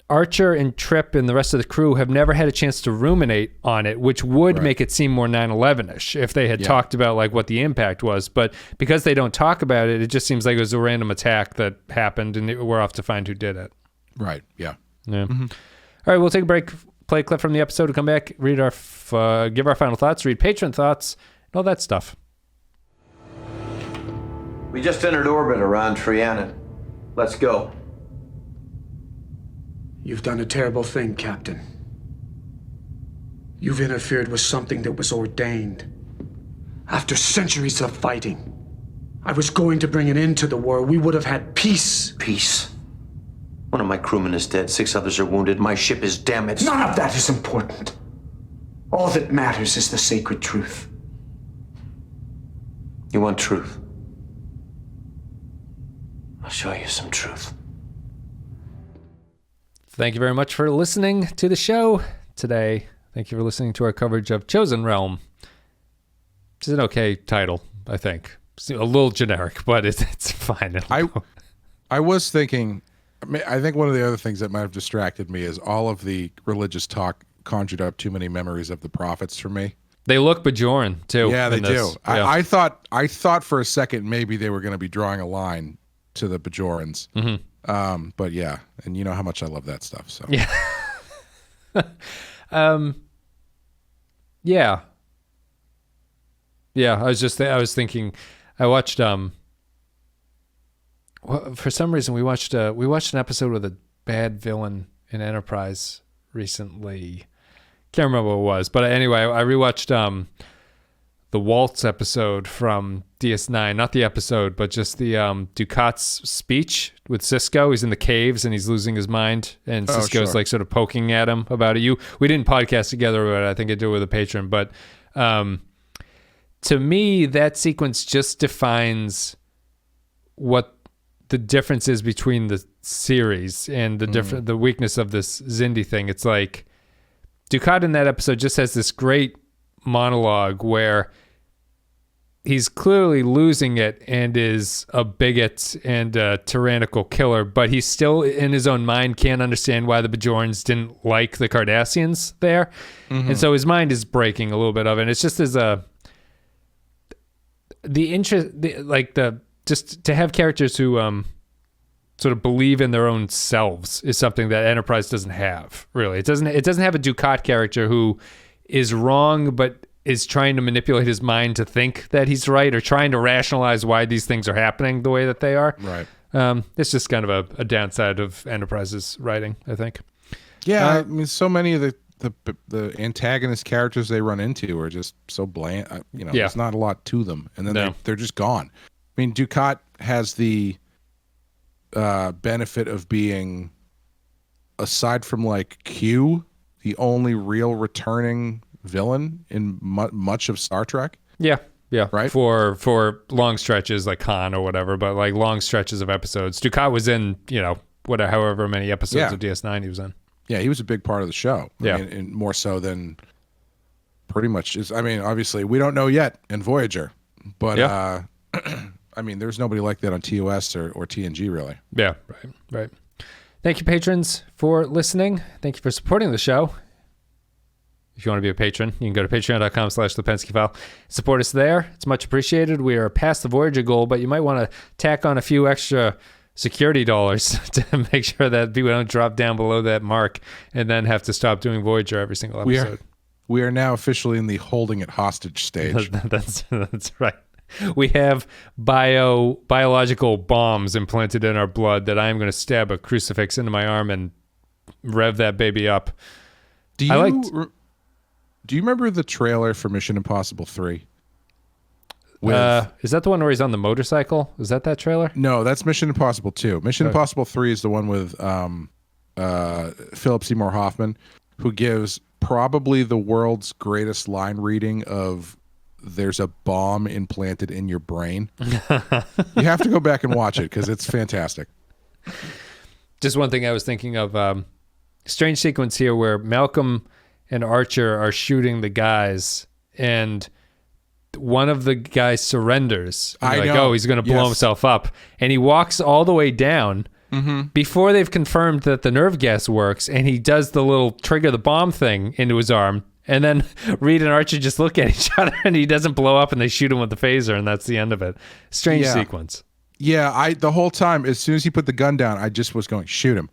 Archer and Trip and the rest of the crew have never had a chance to ruminate on it, which would make it seem more 9/11-ish if they had talked about like what the impact was. But because they don't talk about it, it just seems like it was a random attack that happened and we're off to find who did it. Right. Yeah. Yeah. All right, we'll take a break, play a clip from the episode, and come back, read our, give our final thoughts, read patron thoughts, and all that stuff. We just entered orbit around Trianon. Let's go. You've done a terrible thing, Captain. You've interfered with something that was ordained. After centuries of fighting, I was going to bring an end to the war. We would have had peace. Peace. One of my crewmen is dead. 6 others are wounded. My ship is damaged. None of that is important. All that matters is the sacred truth. You want truth? I'll show you some truth. Thank you very much for listening to the show today. Thank you for listening to our coverage of Chosen Realm. It's an okay title, I think. It's a little generic, but it's fine. I was thinking, I think one of the other things that might have distracted me is all of the religious talk conjured up too many memories of the prophets for me. They look Bajoran too. Yeah, they do. Yeah. I thought for a second maybe they were going to be drawing a line to the Bajorans. But yeah, and you know how much I love that stuff. So yeah. Yeah. I was thinking, I watched for some reason we watched an episode with a bad villain in Enterprise recently. Can't remember what it was, but anyway, I rewatched the Waltz episode from DS9, not the episode, but just the Ducat's speech with Sisko. He's in the caves and he's losing his mind, and Sisko's like sort of poking at him about it. We didn't podcast together, but I think I did with a patron. But to me, that sequence just defines what the difference is between the series and the weakness of this Xindi thing. It's like Ducat in that episode just has this great monologue where he's clearly losing it and is a bigot and a tyrannical killer, but he still in his own mind can't understand why the Bajorans didn't like the Cardassians there. And so his mind is breaking a little bit of it. And it's just as just to have characters who sort of believe in their own selves is something that Enterprise doesn't have, really. It doesn't have a Ducat character who is wrong but is trying to manipulate his mind to think that he's right, or trying to rationalize why these things are happening the way that they are. Right. It's just kind of a downside of Enterprise's writing, I think. Yeah, I mean, so many of the antagonist characters they run into are just so bland. There's not a lot to them, and then they're just gone. I mean, Ducat has the benefit of being, aside from like Q, the only real returning villain in much of Star Trek. Yeah, right. For long stretches like Khan or whatever, but like long stretches of episodes, Ducat was in however many episodes of DS9 he was in. Yeah, he was a big part of the show. Yeah, I mean, and more so than pretty much. Obviously, we don't know yet in Voyager, but I mean, there's nobody like that on TOS or TNG, really. Yeah, right. Thank you, patrons, for listening. Thank you for supporting the show. If you want to be a patron, you can go to patreon.com/thepenskyfile. Support us there. It's much appreciated. We are past the Voyager goal, but you might want to tack on a few extra security dollars to make sure that people don't drop down below that mark and then have to stop doing Voyager every single episode. We are now officially in the holding it hostage stage. That's right. We have biological bombs implanted in our blood that I'm going to stab a crucifix into my arm and rev that baby up. Do you remember the trailer for Mission Impossible 3? Is that the one where he's on the motorcycle? Is that trailer? No, that's Mission Impossible 2. Mission Impossible 3 is the one with Philip Seymour Hoffman, who gives probably the world's greatest line reading of "There's a bomb implanted in your brain." You have to go back and watch it because it's fantastic. Just one thing I was thinking of, strange sequence here where Malcolm and Archer are shooting the guys, and one of the guys surrenders. He's going to blow himself up. And he walks all the way down before they've confirmed that the nerve gas works, and he does the little trigger the bomb thing into his arm. And then Reed and Archer just look at each other, and he doesn't blow up, and they shoot him with the phaser, and that's the end of it. Strange sequence. Yeah, the whole time, as soon as he put the gun down, I just was going, shoot him.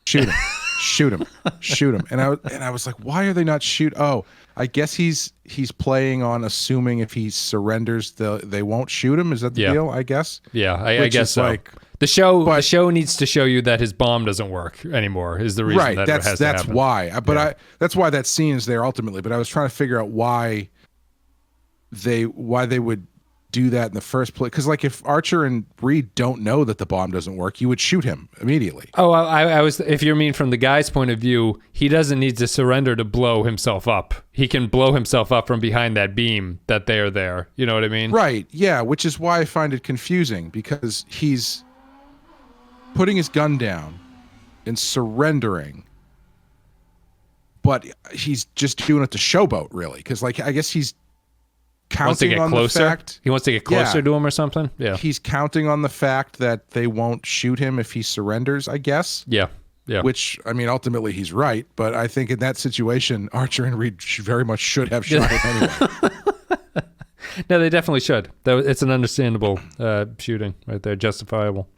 shoot him, shoot him, shoot him. And I was like, why are they not shoot? Oh, I guess he's playing on assuming if he surrenders, they won't shoot him. Is that the deal? I guess. Yeah, I guess so. Like, the show needs to show you that his bomb doesn't work anymore. Is the reason that it has to happen. That's why. But that's why that scene is there ultimately. But I was trying to figure out why they would do that in the first place. Because like if Archer and Reed don't know that the bomb doesn't work, you would shoot him immediately. Oh, I was. If you mean from the guy's point of view, he doesn't need to surrender to blow himself up. He can blow himself up from behind that beam that they are there. You know what I mean? Right. Yeah. Which is why I find it confusing, because he's putting his gun down and surrendering, but he's just doing it to showboat, really. Because like I guess he's counting on the fact he wants to get closer to him or something. Yeah, he's counting on the fact that they won't shoot him if he surrenders, I guess. Yeah. Which, I mean, ultimately he's right, but I think in that situation, Archer and Reed very much should have shot him anyway. No, they definitely should. It's an understandable shooting right there, justifiable.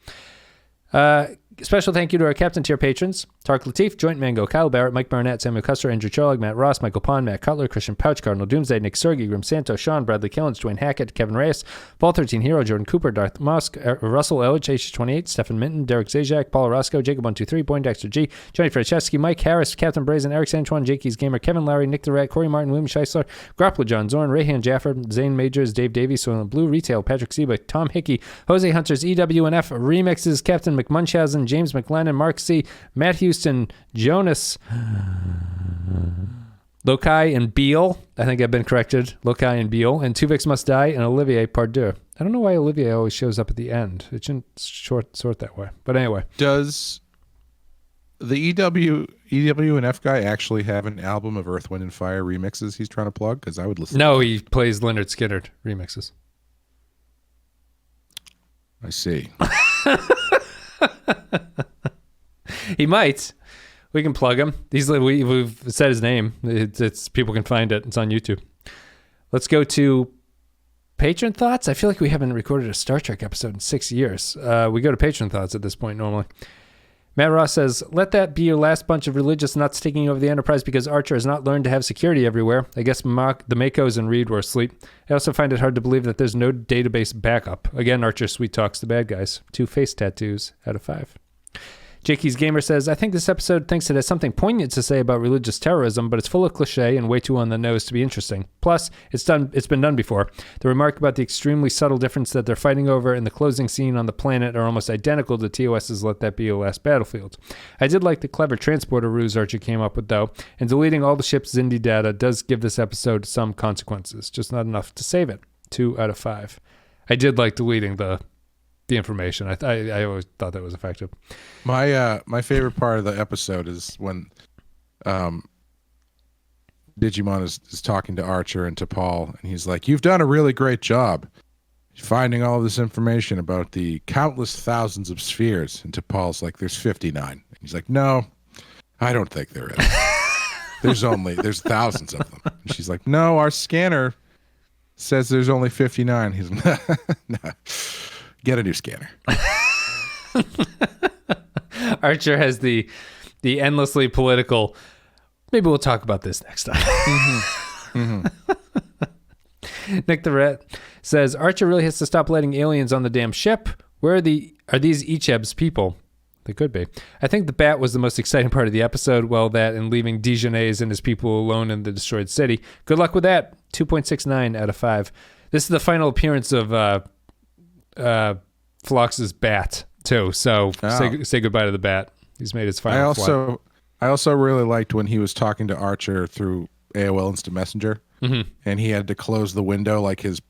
Special thank you to our Captain Tier patrons: Tark Latif, Joint Mango, Kyle Barrett, Mike Barnett, Samuel Custer, Andrew Charlag, Matt Ross, Michael Pond, Matt Cutler, Christian Pouch, Cardinal Doomsday, Nick Sergey, Grim Santo, Sean, Bradley Killens, Dwayne Hackett, Kevin Reyes, Paul 13 Hero, Jordan Cooper, Darth Musk, Russell Ellich, H28, Stephen Minton, Derek Zajac, Paul Roscoe, Jacob 123, Poindexter G, Johnny Franceschi, Mike Harris, Captain Brazen, Eric Santuan, Jakey's Gamer, Kevin Lowry, Nick the Rat, Corey Martin, William Scheisler, Grappler John Zorn, Rayhan Jaffer, Zane Majors, Dave Davies, Soylent Blue, Retail, Patrick Seabuck, Tom Hickey, Jose Hunters, EWNF, Remixes, Captain McMunchausen, James McLennan, Mark C, Matt Houston, Jonas, Lokai and Beal. I think I've been corrected. Lokai and Beal. And Tuvix Must Die and Olivier Pardue. I don't know why Olivier always shows up at the end. It shouldn't sort that way. But anyway. Does the EWNF guy actually have an album of Earth, Wind, and Fire remixes he's trying to plug? Because I would listen. No, he plays Leonard Skinner remixes. I see. He might. We can plug him. We've said his name. It's people can find it. It's on YouTube. Let's go to patron thoughts. I feel like we haven't recorded a Star Trek episode in 6 years. We go to patron thoughts at this point normally. Matt Ross says, let that be your last bunch of religious nuts taking over the Enterprise because Archer has not learned to have security everywhere. I guess the M.A.C.Os and Reed were asleep. I also find it hard to believe that there's no database backup. Again, Archer sweet talks the bad guys. 2 face tattoos out of 5. Jakey's Gamer says, I think this episode thinks it has something poignant to say about religious terrorism, but it's full of cliche and way too on the nose to be interesting. Plus, it's been done before. The remark about the extremely subtle difference that they're fighting over in the closing scene on the planet are almost identical to TOS's Let That Be Your Last Battlefield. I did like the clever transporter ruse Archer came up with, though, and deleting all the ship's Xindi data does give this episode some consequences, just not enough to save it. 2 out of 5. I did like deleting the information. I always thought that was effective. My favorite part of the episode is when Digimon is talking to Archer and to Paul, and he's like, you've done a really great job finding all this information about the countless thousands of spheres. And to Paul's like, there's 59. And he's like, no, I don't think there is. There's thousands of them. And she's like, no, our scanner says there's only 59. He's no. Get a new scanner. Archer has the endlessly political, maybe we'll talk about this next time. Mm-hmm. Mm-hmm. Nick the Rat says, Archer really has to stop letting aliens on the damn ship. Where are these Icheb's people? They could be. I think the bat was the most exciting part of the episode. Well, that and leaving Dijonais and his people alone in the destroyed city. Good luck with that. 2.69 out of 5. This is the final appearance of Phlox's bat too, so say goodbye to the bat. He's made his final flight. I also really liked when he was talking to Archer through AOL Instant Messenger, and he had to close the window like his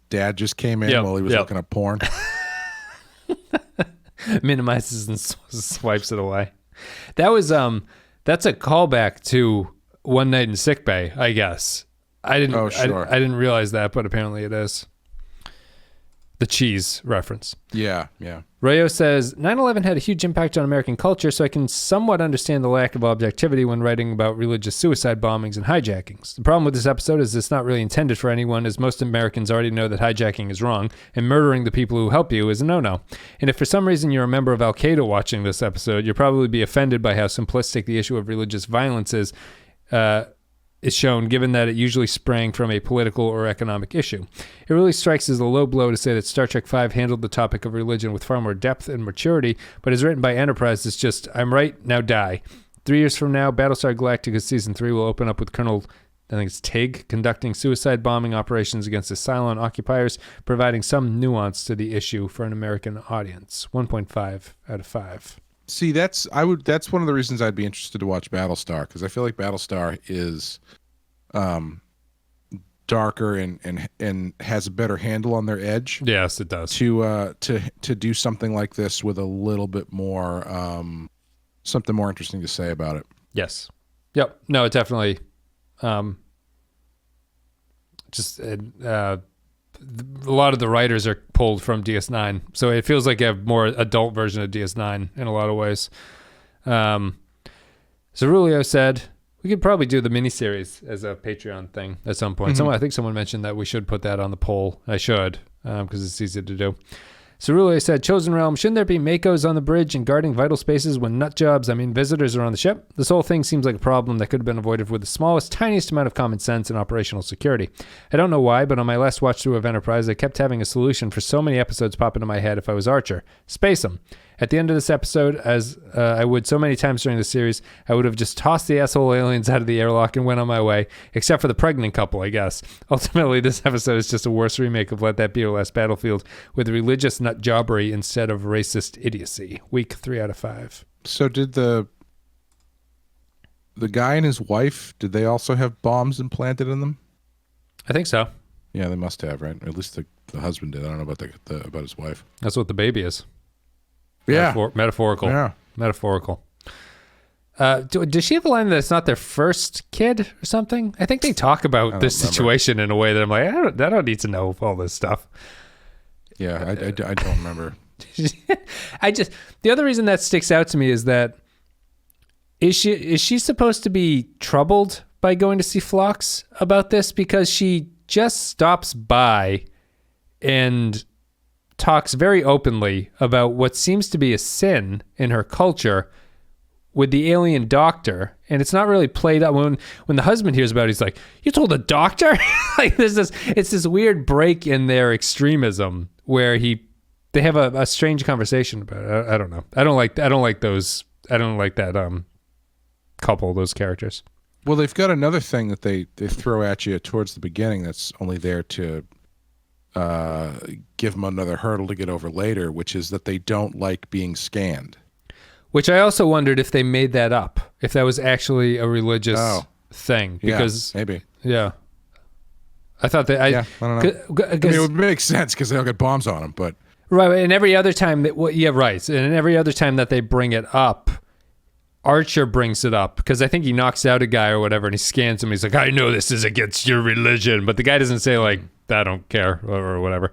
dad just came in while he was looking at porn. Minimizes and swipes it away. That was that's a callback to One Night in Sickbay, I guess. I didn't realize that, but apparently it is. The cheese reference. Yeah. Rayo says, 9/11 had a huge impact on American culture, so I can somewhat understand the lack of objectivity when writing about religious suicide bombings and hijackings. The problem with this episode is it's not really intended for anyone, as most Americans already know that hijacking is wrong, and murdering the people who help you is a no-no. And if for some reason you're a member of Al-Qaeda watching this episode, you'll probably be offended by how simplistic the issue of religious violence is shown, given that it usually sprang from a political or economic issue. It really strikes as a low blow to say that Star Trek V handled the topic of religion with far more depth and maturity, but as written by Enterprise, it's just, I'm right, now die. 3 years from now, Battlestar Galactica Season 3 will open up with Colonel, I think it's Tig, conducting suicide bombing operations against the Cylon occupiers, providing some nuance to the issue for an American audience. 1.5 out of 5. See, that's one of the reasons I'd be interested to watch Battlestar, because I feel like Battlestar is darker and has a better handle on their edge. Yes, it does. To do something like this with a little bit more something more interesting to say about it. Yes. Yep. No, it definitely a lot of the writers are pulled from DS9, so it feels like a more adult version of DS9 in a lot of ways. Cerulio said we could probably do the miniseries as a Patreon thing at some point. I think someone mentioned that we should put that on the poll. I should, because it's easy to do. Cerulio said, Chosen Realm, shouldn't there be M.A.C.Os on the bridge and guarding vital spaces when nut jobs, visitors are on the ship? This whole thing seems like a problem that could have been avoided with the smallest, tiniest amount of common sense and operational security. I don't know why, but on my last watch through of Enterprise, I kept having a solution for so many episodes pop into my head if I was Archer. Space them. At the end of this episode, as I would so many times during the series, I would have just tossed the asshole aliens out of the airlock and went on my way, except for the pregnant couple, I guess. Ultimately, this episode is just a worse remake of Let That Be Your Last Battlefield with religious nut jobbery instead of racist idiocy. Weak 3 out of 5. So did the guy and his wife, did they also have bombs implanted in them? I think so. Yeah, they must have, right? Or at least the husband did. I don't know about about his wife. That's what the baby is. Yeah. Metaphorical. Yeah. Metaphorical. Does she have a line that it's not their first kid or something? I think they talk about this situation in a way that I'm like, I don't need to know all this stuff. Yeah, I don't remember. The other reason that sticks out to me is that is she supposed to be troubled by going to see Phlox about this? Because she just stops by and talks very openly about what seems to be a sin in her culture with the alien doctor, and it's not really played out. When the husband hears about it, he's like, "You told the doctor?" Like it's this weird break in their extremism where they have a strange conversation about it. I don't know. I don't like that couple, those characters. Well, they've got another thing that they throw at you towards the beginning that's only there to give them another hurdle to get over later, which is that they don't like being scanned. Which I also wondered if they made that up, if that was actually a religious thing. Because maybe. Yeah. I thought that I don't know. It would make sense because they don't get bombs on them, but right. And every other time right. And every other time that they bring it up, Archer brings it up because I think he knocks out a guy or whatever, and he scans him. He's like, "I know this is against your religion," but the guy doesn't say like, "I don't care" or whatever.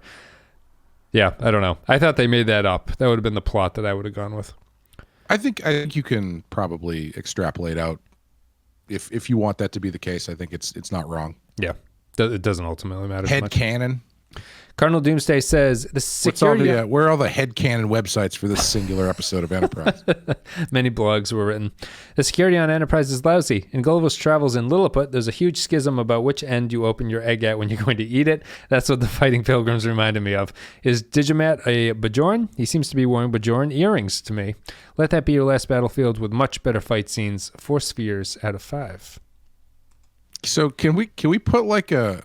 Yeah, I don't know. I thought they made that up. That would have been the plot that I would have gone with. I think you can probably extrapolate out if you want that to be the case. I think it's not wrong. Yeah, it doesn't ultimately matter. Head canon. Cardinal Doomsday says the security. Where are all the headcanon websites for this singular episode of Enterprise? Many blogs were written. The security on Enterprise is lousy. In Gulliver's Travels in Lilliput, there's a huge schism about which end you open your egg at when you're going to eat it. That's what the Fighting Pilgrims reminded me of. Is Digimat a Bajoran? He seems to be wearing Bajoran earrings to me. Let That Be Your Last Battlefield with much better fight scenes. 4 spheres out of 5. So can we put like a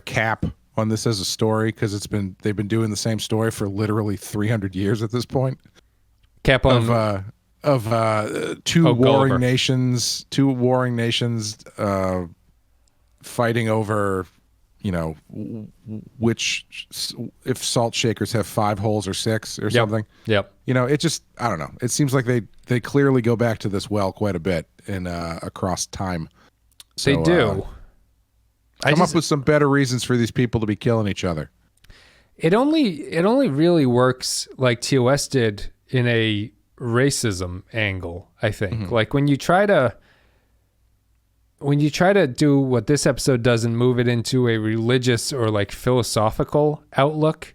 cap on this as a story, because they've been doing the same story for literally 300 years at this point. Cap on two warring nations fighting over, which if salt shakers have 5 holes or 6 or something. Yep. It just, I don't know. It seems like they clearly go back to this well quite a bit in across time. They do. Come up with some better reasons for these people to be killing each other. It only really works like TOS did in a racism angle, I think. Like when you try to do what this episode does and move it into a religious or like philosophical outlook,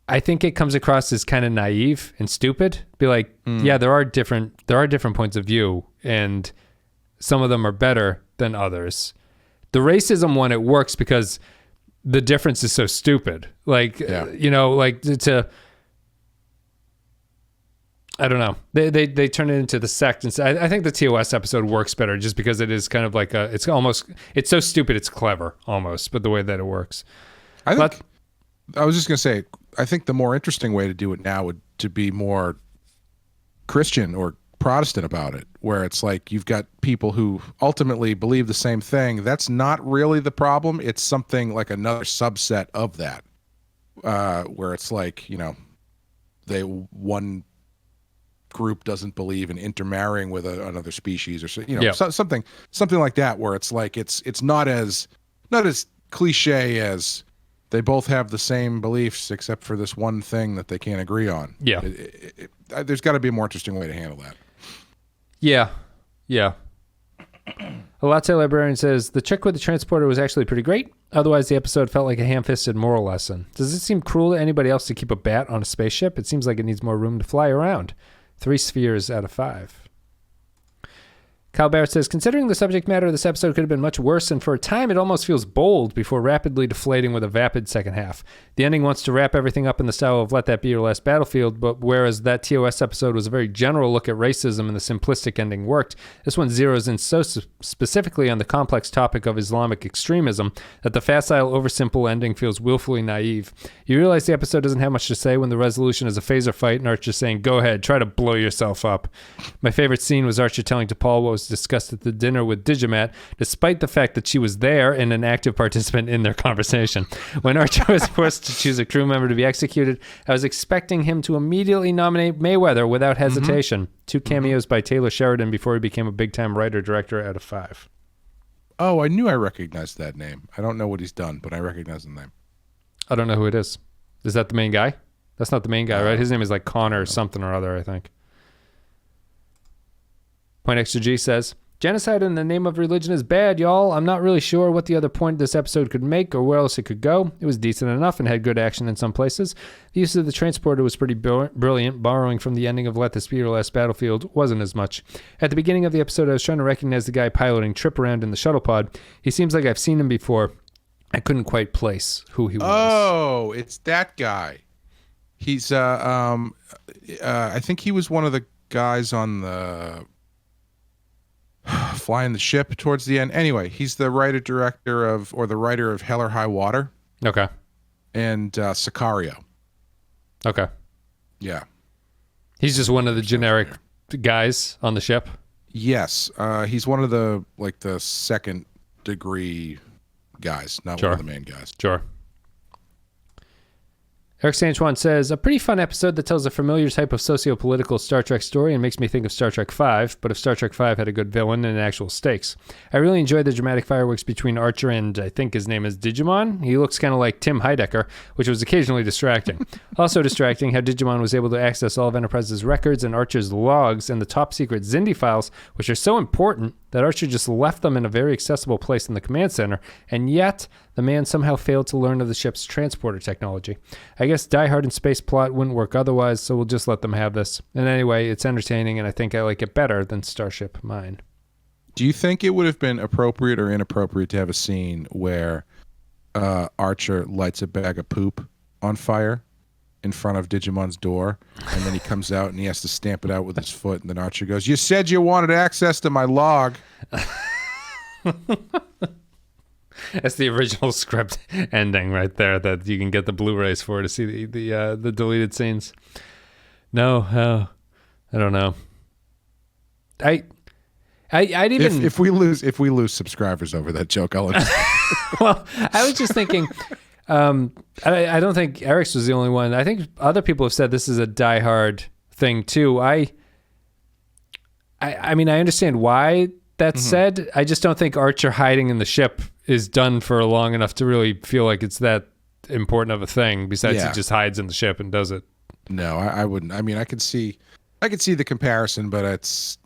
I think it comes across as kind of naive and stupid. Be like, yeah, there are different points of view, and some of them are better than others. The racism one, it works because the difference is so stupid. Like, you know, like I don't know. They turn it into the sect, and I think the TOS episode works better just because it is kind of like it's so stupid it's clever almost, but the way that it works. I was just gonna say, I think the more interesting way to do it now would to be more Christian or Protestant about it, where it's like you've got people who ultimately believe the same thing. That's not really the problem. It's something like another subset of that, where it's like, you know, one group doesn't believe in intermarrying with another species, or you know, something like that, where it's like it's not as cliche as they both have the same beliefs except for this one thing that they can't agree on. Yeah, there's got to be a more interesting way to handle that. Yeah. A Latte Librarian says, the trick with the transporter was actually pretty great. Otherwise, the episode felt like a ham-fisted moral lesson. Does it seem cruel to anybody else to keep a bat on a spaceship? It seems like it needs more room to fly around. 3 spheres out of 5. Kyle Barrett says, considering the subject matter of this episode could have been much worse, and for a time it almost feels bold before rapidly deflating with a vapid second half. The ending wants to wrap everything up in the style of Let That Be Your Last Battlefield, but whereas that TOS episode was a very general look at racism and the simplistic ending worked, this one zeroes in so specifically on the complex topic of Islamic extremism that the facile, oversimple ending feels willfully naive. You realize the episode doesn't have much to say when the resolution is a phaser fight and Archer saying, go ahead, try to blow yourself up. My favorite scene was Archer telling T'Pol what was discussed at the dinner with Digimat, despite the fact that she was there and an active participant in their conversation. When Archer was forced to choose a crew member to be executed, I was expecting him to immediately nominate Mayweather without hesitation. 2 cameos by Taylor Sheridan before he became a big-time writer-director out of 5. Oh, I knew I recognized that name. I don't know what he's done, but I recognize the name. I don't know who it is. Is that the main guy? That's not the main guy, right? His name is like Connor or something or other, I think. Point Extra G says, genocide in the name of religion is bad, y'all. I'm not really sure what the other point this episode could make or where else it could go. It was decent enough and had good action in some places. The use of the transporter was pretty brilliant. Borrowing from the ending of Let This Be Your Last Battlefield wasn't as much. At the beginning of the episode, I was trying to recognize the guy piloting Trip around in the shuttle pod. He seems like I've seen him before. I couldn't quite place who he was. Oh, it's that guy. He's I think he was one of the guys on the flying the ship towards the end. Anyway, he's the writer of Hell or High Water. Okay. And Sicario. Okay. Yeah. He's just one of the generic guys on the ship. Yes. He's one of the second degree guys, not one of the main guys. Sure. Eric Sanchuan says, a pretty fun episode that tells a familiar type of socio-political Star Trek story and makes me think of Star Trek V, but if Star Trek V had a good villain and actual stakes. I really enjoyed the dramatic fireworks between Archer and, I think his name is Digimon. He looks kind of like Tim Heidecker, which was occasionally distracting. Also distracting how Digimon was able to access all of Enterprise's records and Archer's logs and the top-secret Xindi files, which are so important that Archer just left them in a very accessible place in the command center, and yet the man somehow failed to learn of the ship's transporter technology. I guess Die Hard and space plot wouldn't work otherwise, so we'll just let them have this. And anyway, it's entertaining, and I think I like it better than Starship Mine. Do you think it would have been appropriate or inappropriate to have a scene where Archer lights a bag of poop on fire in front of Digimon's door, and then he comes out and he has to stamp it out with his foot, and then Archer goes, "You said you wanted access to my log." That's the original script ending right there that you can get the Blu-rays for to see the deleted scenes. No, I don't know. I'd even if we lose subscribers over that joke, I'll well, I was just thinking, I don't think Eric's was the only one. I think other people have said this is a Die Hard thing too. I mean, I understand why that's said. I just don't think Archer hiding in the ship is done for long enough to really feel like it's that important of a thing besides Yeah. he just hides in the ship and does it. No, I wouldn't. I mean, I could see the comparison, but it's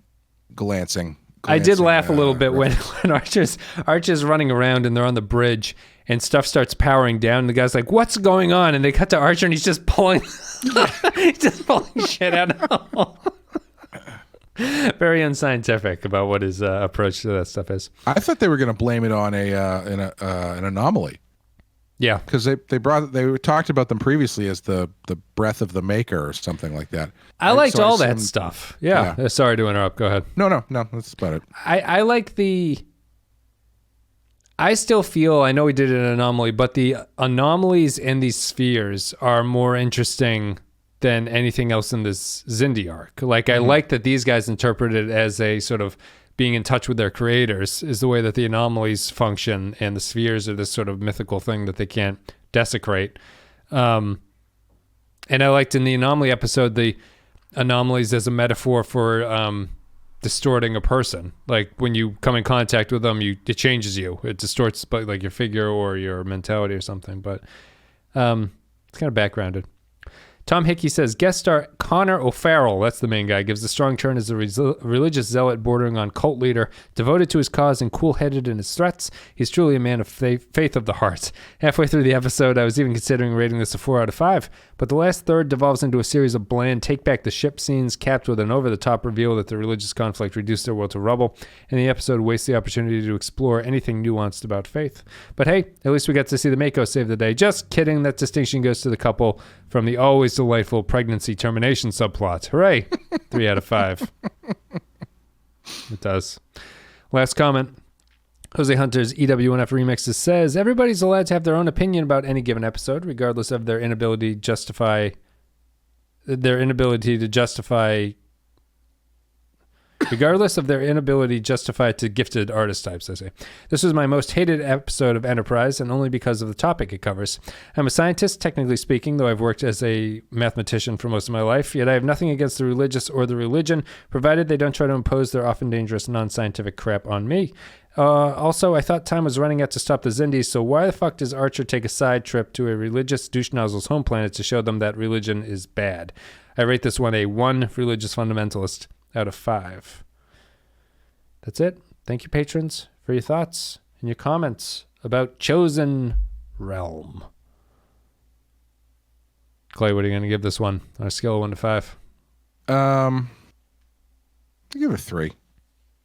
glancing. I did laugh a little bit when Archer's running around and they're on the bridge and stuff starts powering down. And the guy's like, "What's going on?" And they cut to Archer and he's just pulling, shit out of the hole. Very unscientific about what his approach to that stuff is. I thought they were going to blame it on an anomaly. Yeah, because they talked about them previously as the breath of the Maker or something like that. I liked all that stuff. Yeah. Sorry to interrupt. Go ahead. No, that's about it. I like I still feel, I know we did an anomaly, but the anomalies in these spheres are more interesting than anything else in this Xindi arc. Like, I like that these guys interpret it as a sort of being in touch with their creators, is the way that the anomalies function, and the spheres are this sort of mythical thing that they can't desecrate. And I liked in the anomaly episode, the anomalies as a metaphor for distorting a person. Like when you come in contact with them, it changes you. It distorts like your figure or your mentality or something. But it's kind of backgrounded. Tom Hickey says, guest star Connor O'Farrell, that's the main guy, gives a strong turn as a religious zealot bordering on cult leader, devoted to his cause and cool-headed in his threats. He's truly a man of faith of the heart. Halfway through the episode, I was even considering rating this a 4 out of 5, but the last third devolves into a series of bland take-back-the-ship scenes capped with an over-the-top reveal that the religious conflict reduced their world to rubble, and the episode wastes the opportunity to explore anything nuanced about faith. But hey, at least we got to see the M.A.C.O save the day. Just kidding, that distinction goes to the couple from the always delightful pregnancy termination subplot. Hooray! 3 out of 5. It does. Last comment. Jose Hunter's EWNF Remixes says, everybody's allowed to have their own opinion about any given episode, regardless of their inability to justify to gifted artist types, I say. This was my most hated episode of Enterprise, and only because of the topic it covers. I'm a scientist, technically speaking, though I've worked as a mathematician for most of my life, yet I have nothing against the religious or the religion, provided they don't try to impose their often dangerous non-scientific crap on me. Also, I thought time was running out to stop the Xindis, so why the fuck does Archer take a side trip to a religious douche nozzle's home planet to show them that religion is bad? I rate this one a 1 religious fundamentalist out of 5. That's it. Thank you, patrons, for your thoughts and your comments about Chosen Realm. Clay, what are you going to give this one on a scale of 1 to 5? I'll give it a 3.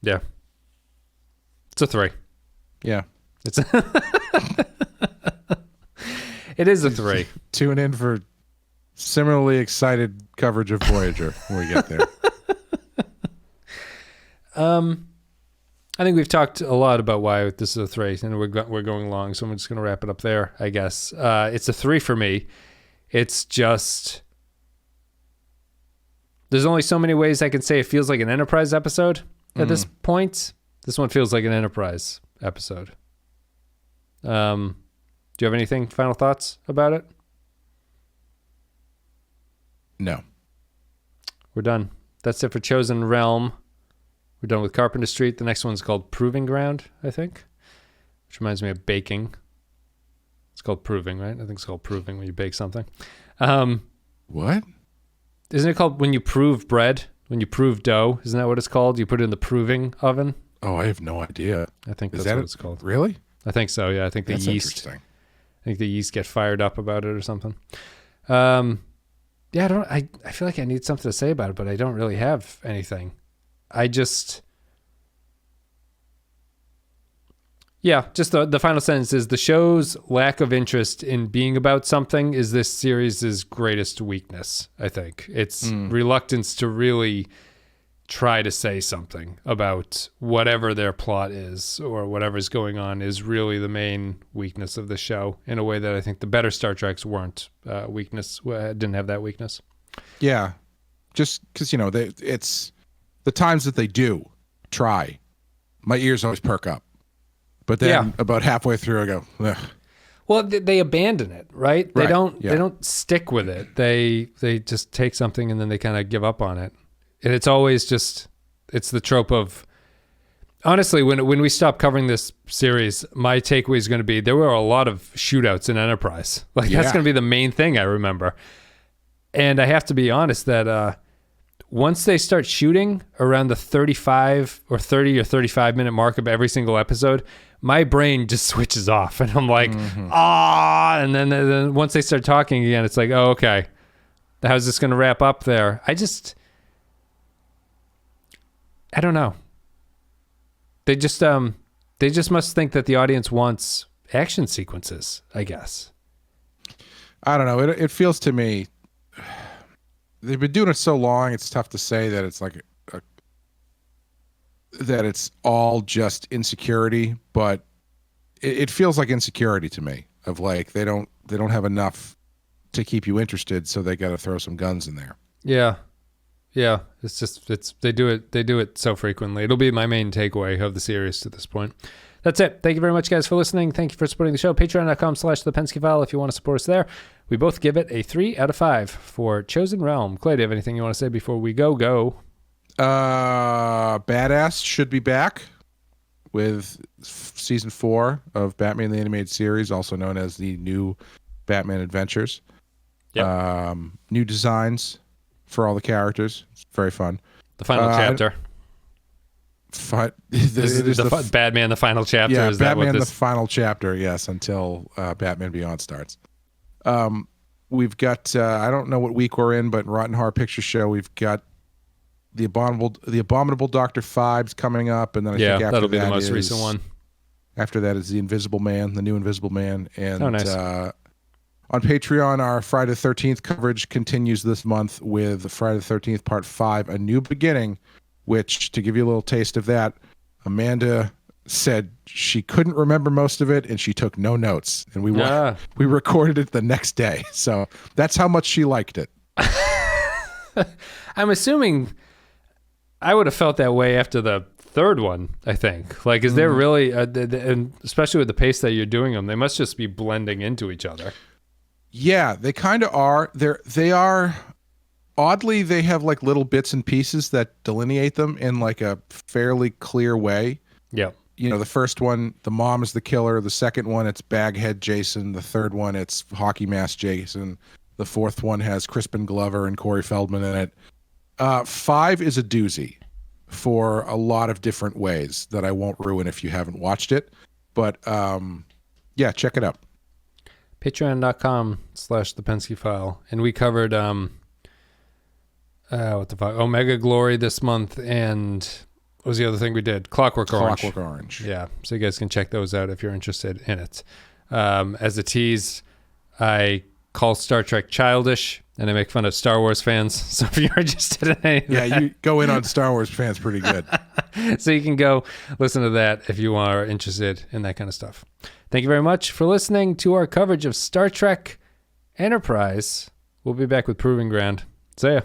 Yeah. It's a 3. Yeah. It is a 3. Tune in for similarly excited coverage of Voyager when we get there. I think we've talked a lot about why this is a 3, and we're going long, so I'm just going to wrap it up there, I guess. It's a 3 for me. It's just, there's only so many ways I can say it feels like an Enterprise episode at this point. This one feels like an Enterprise episode. Do you have anything, final thoughts about it? No. We're done. That's it for Chosen Realm. We're done with Carpenter Street. The next one's called Proving Ground, I think, which reminds me of baking. It's called Proving, right? I think it's called Proving when you bake something. What? Isn't it called when you prove bread? When you prove dough? Isn't that what it's called? You put it in the proving oven? Oh, I have no idea. I think that's what it's called. Really? I think so, yeah. I think the That's yeast. interesting. I think the yeast get fired up about it or something. Yeah, I feel like I need something to say about it, but I don't really have anything. Just the final sentence is the show's lack of interest in being about something is this series' greatest weakness, I think. It's reluctance to really try to say something about whatever their plot is or whatever's going on is really the main weakness of the show in a way that I think the better Star Treks didn't have that weakness. Yeah. Just because, it's the times that they do try, my ears always perk up. But then about halfway through, I go, ugh. Well, they abandon it, right? They Right, They don't stick with it. They just take something and then they kind of give up on it. And it's always it's the trope of honestly, when we stop covering this series, my takeaway is going to be there were a lot of shootouts in Enterprise. Like that's going to be the main thing I remember. And I have to be honest that once they start shooting around the 35 or 30 or 35 minute mark of every single episode, my brain just switches off and I'm like, and then once they start talking again, it's like, oh, okay, how's this going to wrap up there? I don't know. They just must think that the audience wants action sequences, I guess. I don't know. It feels to me they've been doing it so long. It's tough to say that it's like that it's all just insecurity, but it feels like insecurity to me. Of like they don't have enough to keep you interested, so they got to throw some guns in there. Yeah. They do it so frequently. It'll be my main takeaway of the series to this point. That's it. Thank you very much, guys, for listening. Thank you for supporting the show. Patreon.com/ThePensky File if you want to support us there. We both give it a 3 out of 5 for Chosen Realm. Clay, do you have anything you want to say before we go? Badass should be back with season 4 of Batman the Animated Series, also known as the New Batman Adventures. Yep. New designs for all the characters. It's very fun. The final chapter. Batman the final chapter. Yeah, is Batman that what the final chapter. Yes, until Batman Beyond starts. We've got I don't know what week we're in, but in Rotten Horror Picture Show we've got the Abominable Dr. Phibes coming up, and then I think after that'll be that the most recent one. After that is the Invisible Man, the new Invisible Man, and nice. On Patreon, our Friday the 13th coverage continues this month with Friday the 13th Part 5, A New Beginning, which, to give you a little taste of that, Amanda said she couldn't remember most of it and she took no notes. And we recorded it the next day. So that's how much she liked it. I'm assuming I would have felt that way after the third one, I think. Like, is there really, and especially with the pace that you're doing them, they must just be blending into each other. Yeah, they kind of are. They are oddly, they have like little bits and pieces that delineate them in like a fairly clear way. Yeah. You know, the first one, the mom is the killer. The second one, it's Baghead Jason. The third one, it's Hockey Mask Jason. The fourth one has Crispin Glover and Corey Feldman in it. 5 is a doozy for a lot of different ways that I won't ruin if you haven't watched it. But yeah, check it out. Patreon.com/ThePensky File. And we covered what the fuck? Omega Glory this month, and what was the other thing we did? Clockwork Orange. Yeah, so you guys can check those out if you're interested in it. As a tease, I call Star Trek childish, and I make fun of Star Wars fans. So if you're interested in any of that, you go in on Star Wars fans pretty good. So you can go listen to that if you are interested in that kind of stuff. Thank you very much for listening to our coverage of Star Trek Enterprise. We'll be back with Proving Ground. See ya.